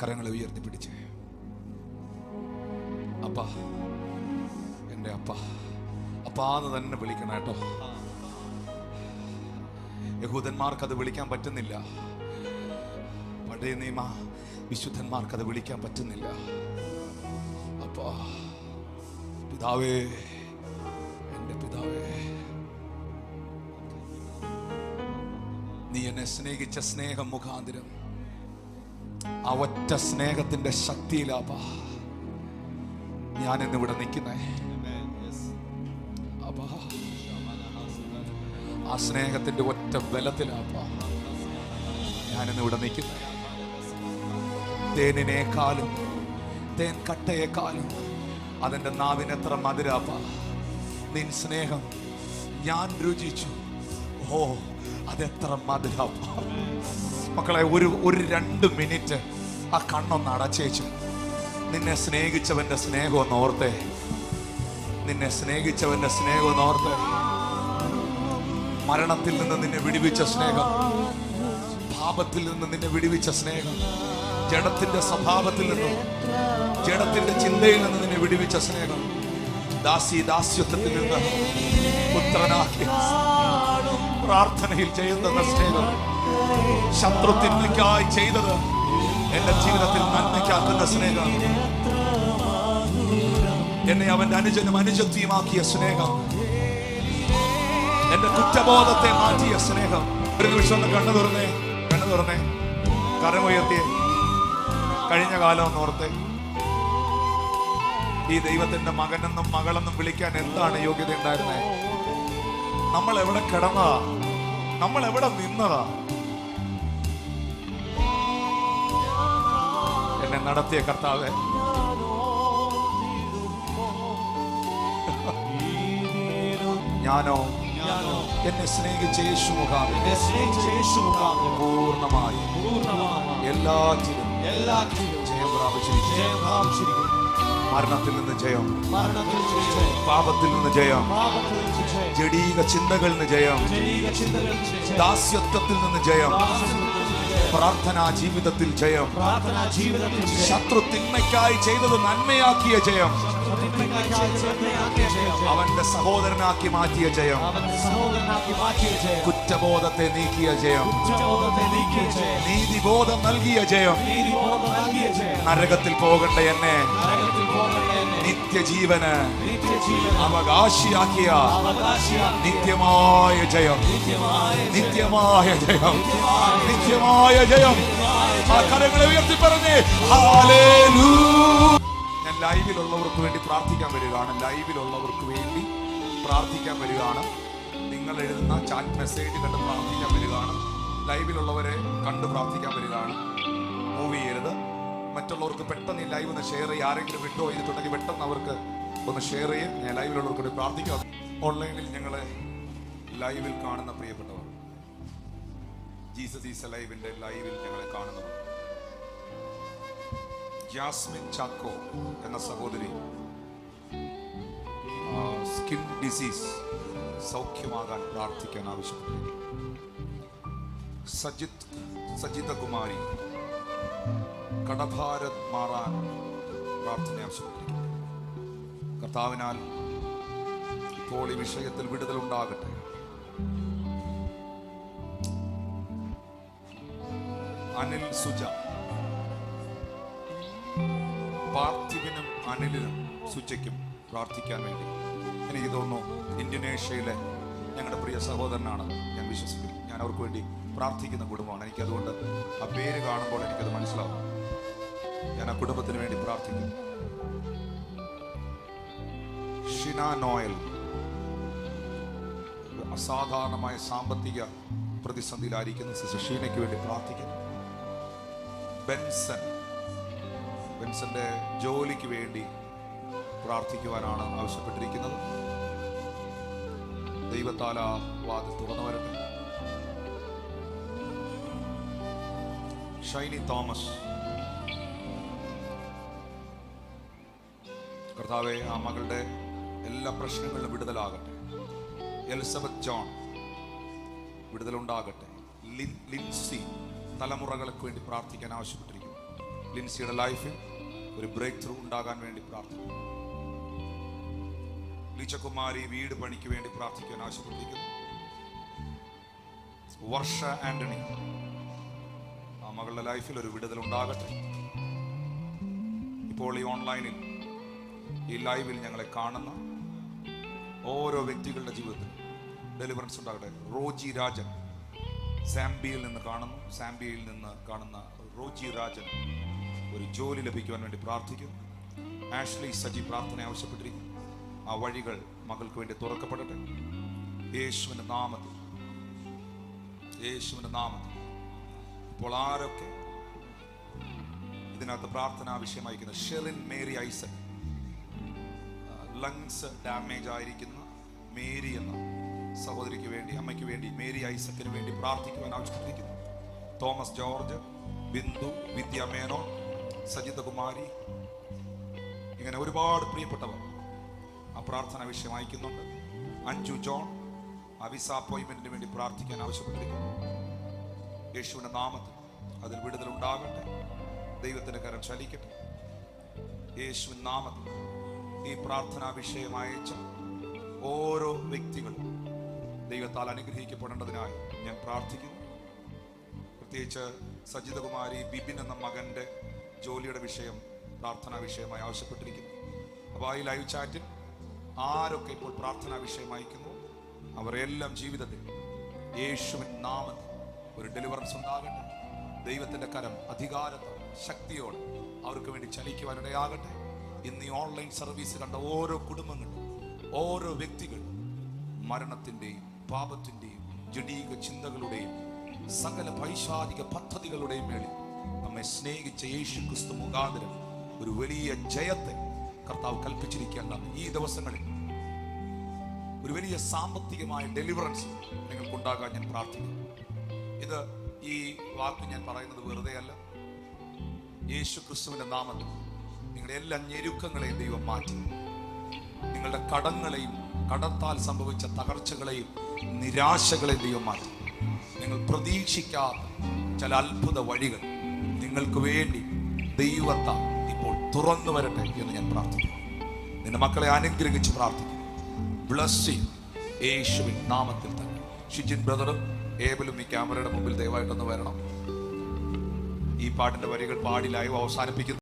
കരങ്ങളെ ഉയർത്തിപ്പിടിച്ച്, അപ്പാ, എൻ്റെ അപ്പാന്ന് തന്നെ വിളിക്കണം കേട്ടോ. യഹൂദന്മാർക്ക് അത് വിളിക്കാൻ പറ്റുന്നില്ല, പഴയ നിയമ വിശുദ്ധന്മാർക്ക് അത് വിളിക്കാൻ പറ്റുന്നില്ല. അപ്പാ, പിതാവേ, എൻ്റെ പിതാവേ, നീ എന്നെ സ്നേഹിച്ച സ്നേഹം മുഖാന്തരം ആ ഒറ്റ സ്നേഹത്തിന്റെ ശക്തിയിലാപ്പാ ഞാൻ ഇന്നിവിടെ നിൽക്കുന്നേ. ആ സ്നേഹത്തിന്റെ ഒറ്റ ബലത്തിലാപ്പാ ഞാനിന്ന് ഇവിടെ നിൽക്കുന്നത്. തേനിനേക്കാളും തേൻ കട്ടയേക്കാളും അതെന്റെ നാവിനെത്ര മധുരാപ്പ. നിൻ സ്നേഹം ഞാൻ രുചിച്ചു, ഓ അതെത്ര മധുരാപ്പ. മക്കളെ, ഒരു 2 മിനിറ്റ് ആ കണ്ണൊന്ന് അടച്ചേച്ചു. നിന്നെ സ്നേഹിച്ചവന്റെ സ്നേഹം ഒന്ന് ഓർത്തേ. നിന്നെ സ്നേഹിച്ചവന്റെ സ്നേഹം ഒന്ന് ഓർത്തേ. മരണത്തിൽ നിന്ന് നിന്നെ വിടുവിച്ച സ്നേഹം, പാപത്തിൽ നിന്ന് നിന്നെ വിടുവിച്ച സ്നേഹം, ജഡത്തിന്റെ സ്വഭാവത്തിൽ നിന്നും ജഡത്തിന്റെ ചിന്തയിൽ നിന്ന് നിന്നെ വിടുവിച്ച സ്നേഹം, ദാസ്യത്വത്തിൽ നിന്ന് പുത്രനാക്കി പ്രാർത്ഥനയിൽ ചെയ്യുന്ന സ്നേഹം, ശത്രുത്തിന്മയ്ക്കായി ചെയ്തത് എന്റെ ജീവിതത്തിൽ നന്മയ്ക്കാക്കുന്ന സ്നേഹം, എന്നെ അവന്റെ അനുജത്വമാക്കിയ സ്നേഹം, എന്റെ കുറ്റബോധത്തെ മാറ്റിയ സ്നേഹം. ഒരു നിമിഷം ഒന്ന് കണ്ണു തുറന്നേ, കരമുയർത്തിയേ. കഴിഞ്ഞ കാലം ഒന്ന് ഓർത്തേ. ഈ ദൈവത്തിന്റെ മകനെന്നും മകളെന്നും വിളിക്കാൻ എന്താണ് യോഗ്യത ഉണ്ടായിരുന്നേ? നമ്മൾ എവിടെ കിടന്നതാ? നമ്മൾ എവിടെ നിന്നതാ? എന്നെ നടത്തിയ കർത്താവേ, ഞാനോ എന്നെ സ്നേഹിച്ച യേശു മുഖാന്തരം പൂർണ്ണമായി എല്ലാറ്റിലും ജയം പ്രാപിച്ചിരിക്കുന്നു. മരണത്തിൽ നിന്ന് ജയം, പാപത്തിൽ നിന്ന് ജയം, ജഡീക ചിന്തകളിൽ നിന്ന് ജയം, ദാസ്യത്വത്തിൽ നിന്ന് ജയം, പ്രാർത്ഥനാ ജീവിതത്തിൽ ജയം, ശത്രു തിന്മയ്ക്കായി ചെയ്തത് നന്മയാക്കിയ ജയം, അവന്റെ സഹോദരനാക്കി മാറ്റിയ ജയം, കുറ്റബോധത്തെ നീക്കിയ ജയം, നീതിബോധം നൽകിയ ജയം, നരകത്തിൽ പോകേണ്ട എന്നെ നിത്യജീവന് അവകാശിയാക്കിയ നിത്യമായ ജയം, നിത്യമായ ജയം, നിത്യമായ ജയം. ആ കരങ്ങളെ ഉയർത്തി പറഞ്ഞേ ഹല്ലേലൂയ. ഞാൻ ലൈവിലുള്ളവർക്ക് വേണ്ടി പ്രാർത്ഥിക്കാൻ വരികയാണ്. ലൈവിലുള്ളവർക്ക് വേണ്ടി പ്രാർത്ഥിക്കാൻ വരികയാണ്. നിങ്ങൾ എഴുതുന്ന ചാറ്റ് മെസ്സേജ് കണ്ട് പ്രാർത്ഥിക്കാൻ വരികയാണ്. ലൈവിലുള്ളവരെ കണ്ട് പ്രാർത്ഥിക്കാൻ വരികയാണ്. മൂവ് ചെയ്യരുത്. മറ്റുള്ളവർക്ക് പെട്ടെന്ന് ഈ ലൈവ് ഒന്ന് ഷെയർ ചെയ്യുക. ആരെങ്കിലും വിട്ടോ ചെയ്തിട്ടുണ്ടെങ്കിൽ പെട്ടെന്ന് അവർക്ക് ഒന്ന് ഷെയർ ചെയ്യുക. ഞാൻ ലൈവിലുള്ളവർക്ക് വേണ്ടി പ്രാർത്ഥിക്കാം. ഓൺലൈനിൽ ഞങ്ങളെ ലൈവിൽ കാണുന്ന പ്രിയപ്പെട്ടവർ, ജീസസ് ഈസ് ലൈവിന്റെ ലൈവിൽ ഞങ്ങളെ കാണുന്നവർ, ജാസ്മിൻ ചാക്കോ എന്ന സഹോദരി സ്കിൻ ഡിസീസ് സൗഖ്യമാകാൻ പ്രാർത്ഥിക്കാൻ ആവശ്യപ്പെട്ടു. സജിത കുമാരി കടഭാരത് മാറാൻ പ്രാർത്ഥന ആവശ്യപ്പെട്ടിരിക്കുന്നു. കർത്താവിനാൽ ഇപ്പോൾ ഈ വിഷയത്തിൽ വിടുതൽ ഉണ്ടാകട്ടെ. അനിൽ സുജ, പാർത്ഥിവിനും അനിലിനും സുജയ്ക്കും പ്രാർത്ഥിക്കാൻ വേണ്ടി. എനിക്ക് തോന്നുന്നു ഇന്തോനേഷ്യയിലെ ഞങ്ങളുടെ പ്രിയ സഹോദരനാണ് ഞാൻ വിശ്വസിക്കുന്നു. ഞാൻ അവർക്ക് വേണ്ടി പ്രാർത്ഥിക്കുന്ന കുടുംബമാണ്. എനിക്കതുകൊണ്ട് ആ പേര് കാണുമ്പോൾ എനിക്കത് മനസ്സിലാവും. ഞാൻ ആ കുടുംബത്തിന് വേണ്ടി പ്രാർത്ഥിക്കുന്നു. ഷിന നോയൽ അസാധാരണമായ സാമ്പത്തിക പ്രതിസന്ധിയിലായിരിക്കുന്ന സിസ്റ്റർ ഷീനയ്ക്ക് വേണ്ടി പ്രാർത്ഥിക്കുന്നു. ബെൻസന്റെ ജോലിക്ക് വേണ്ടി പ്രാർത്ഥിക്കുവാനാണ് ആവശ്യപ്പെട്ടിരിക്കുന്നത്. ദൈവത്താൽ ആ വാതിൽ തുറന്നു വരട്ടെ. ഷൈനി തോമസ്, കർത്താവെ ആ മകളുടെ എല്ലാ പ്രശ്നങ്ങളിലും വിടുതലാകട്ടെ. എലിസബത്ത് ജോൺ, വിടുതലുണ്ടാകട്ടെ. ലിൻസി, തലമുറകൾക്ക് വേണ്ടി പ്രാർത്ഥിക്കാൻ ആവശ്യപ്പെട്ടിരിക്കുന്നു. ലിൻസിയുടെ ലൈഫിൽ ഒരു ബ്രേക്ക് ത്രൂ ഉണ്ടാകാൻ വേണ്ടി പ്രാർത്ഥിക്കുന്നു. ലിച്ചകുമാരി വീട് പണിക്ക് വേണ്ടി പ്രാർത്ഥിക്കാൻ ആവശ്യപ്പെട്ടിരിക്കുന്നു. വർഷ ആന്റണി, ആ മകളുടെ ലൈഫിൽ ഒരു വിടുതൽ ഉണ്ടാകട്ടെ. ഇപ്പോൾ ഈ ഓൺലൈനിൽ ഈ ലൈവിൽ ഞങ്ങളെ കാണുന്ന ഓരോ വ്യക്തികളുടെ ജീവിതത്തിൽ ഡെലിവറൻസ് ഉണ്ടാകട്ടെ. റോജി രാജൻ, സാംബിയയിൽ നിന്ന് കാണുന്ന റോജി രാജൻ ഒരു ജോലി ലഭിക്കുവാൻ വേണ്ടി പ്രാർത്ഥിക്കുന്നു. ആഷ്ലി സജി പ്രാർത്ഥന ആവശ്യപ്പെട്ടിരിക്കുന്നു. ആ വഴികൾ മകൾക്ക് വേണ്ടി തുറക്കപ്പെടട്ടെ. യേശുവിന്റെ നാമത്തിൽ, യേശുവിന്റെ നാമത്തിൽ. ഇപ്പോൾ ആരൊക്കെ ഇതിനകത്ത് പ്രാർത്ഥന ആവശ്യമായിരിക്കുന്ന Sherin Mary Isaac, lungs damage ആയിരിക്കുന്ന മേരി എന്ന സഹോദരിക്ക് വേണ്ടി, അമ്മയ്ക്ക് വേണ്ടി, മേരി ഐസക്കിന് വേണ്ടി പ്രാർത്ഥിക്കുവാൻ ആവശ്യപ്പെട്ടിരിക്കുന്നു. തോമസ് ജോർജ്, ബിന്ദു, വിദ്യ മേനോൻ, സജിത കുമാരി, ഇങ്ങനെ ഒരുപാട് പ്രിയപ്പെട്ടവർ ആ പ്രാർത്ഥന വിഷയം അയക്കുന്നുണ്ട്. അഞ്ജു ജോൺ ആ വിസ അപ്പോയിന്റ്മെന്റിന് വേണ്ടി പ്രാർത്ഥിക്കാൻ ആവശ്യപ്പെട്ടിരിക്കുന്നു. യേശുവിന്റെ നാമത്തിൽ അതിൽ വിടുതൽ ഉണ്ടാകട്ടെ. ദൈവത്തിന്റെ കരം ചലിക്കട്ടെ. യേശുവിൻ നാമത്തിൽ ഈ പ്രാർത്ഥനാ വിഷയം അയച്ച ഓരോ വ്യക്തികളും ദൈവത്താൽ അനുഗ്രഹിക്കപ്പെടേണ്ടതിനായി ഞാൻ പ്രാർത്ഥിക്കുന്നു. പ്രത്യേകിച്ച് സജിതകുമാരി ബിബിൻ എന്ന മകന്റെ ജോലിയുടെ വിഷയം പ്രാർത്ഥനാ വിഷയമായി ആവശ്യപ്പെട്ടിരിക്കുന്നു. അപ്പോൾ ഈ ലൈവ് ചാറ്റിൽ ആരൊക്കെ ഇപ്പോൾ പ്രാർത്ഥനാ വിഷയം അയക്കുന്നു അവരെല്ലാം ജീവിതത്തിൽ യേശുവിൻ നാമത്തിൽ ഒരു ഡെലിവറൻസ് ഉണ്ടാകട്ടെ. ദൈവത്തിന്റെ കരം അധികാരത്തോടെ ശക്തിയോടെ അവർക്ക് വേണ്ടി ചലിക്കുവാനിടയാകട്ടെ. ഇന്ന് ഈ ഓൺലൈൻ സർവീസ് കണ്ട ഓരോ കുടുംബങ്ങളും, ഓരോ വ്യക്തികളും മരണത്തിന്റെയും പാപത്തിന്റെയും ജഡീക ചിന്തകളുടെയും സകല പൈശാചിക പദ്ധതികളുടെയും മേളിൽ നമ്മെ സ്നേഹിച്ച യേശു ക്രിസ്തു മുഖാന്തരം ഒരു വലിയ ജയത്തെ കർത്താവ് കൽപ്പിച്ചിരിക്കേണ്ട ഈ ദിവസങ്ങളിൽ ഒരു വലിയ സാമ്പത്തികമായ ഡെലിവറൻസ് നിങ്ങൾക്കുണ്ടാകാൻ ഞാൻ പ്രാർത്ഥിക്കുന്നു. ഇത് ഈ വാക്ക് ഞാൻ പറയുന്നത് വെറുതെ അല്ല. യേശു ക്രിസ്തുവിന്റെ നാമത്തിൽ നിങ്ങളുടെ എല്ലാ ഞെരുക്കങ്ങളെയും ദൈവം മാറ്റി, നിങ്ങളുടെ കടങ്ങളെയും കടത്താൽ സംഭവിച്ച തകർച്ചകളെയും നിരാശകളെയും ദൈവം മാറ്റി. നിങ്ങൾ പ്രതീക്ഷിക്കാത്ത ചില അത്ഭുത വഴികൾ നിങ്ങൾക്ക് വേണ്ടി ദൈവത്താൽ ഇപ്പോൾ തുറന്നു വരട്ടെ എന്ന് ഞാൻ പ്രാർത്ഥിക്കുന്നു. നിന്റെ മക്കളെ അനുഗ്രഹിച്ച് പ്രാർത്ഥിക്കുന്നു. ബ്ലസ്സിംഗ് യേശുവിൻ നാമത്തിൽ തന്നെ. ഷിജിൻ ബ്രദറും ഏബലും ഈ ക്യാമറയുടെ മുമ്പിൽ ദയവായിട്ടൊന്ന് വരണം. ഈ പാട്ടിന്റെ വരികൾ പാടി ലൈവ് അവസാനിപ്പിക്കുന്നു.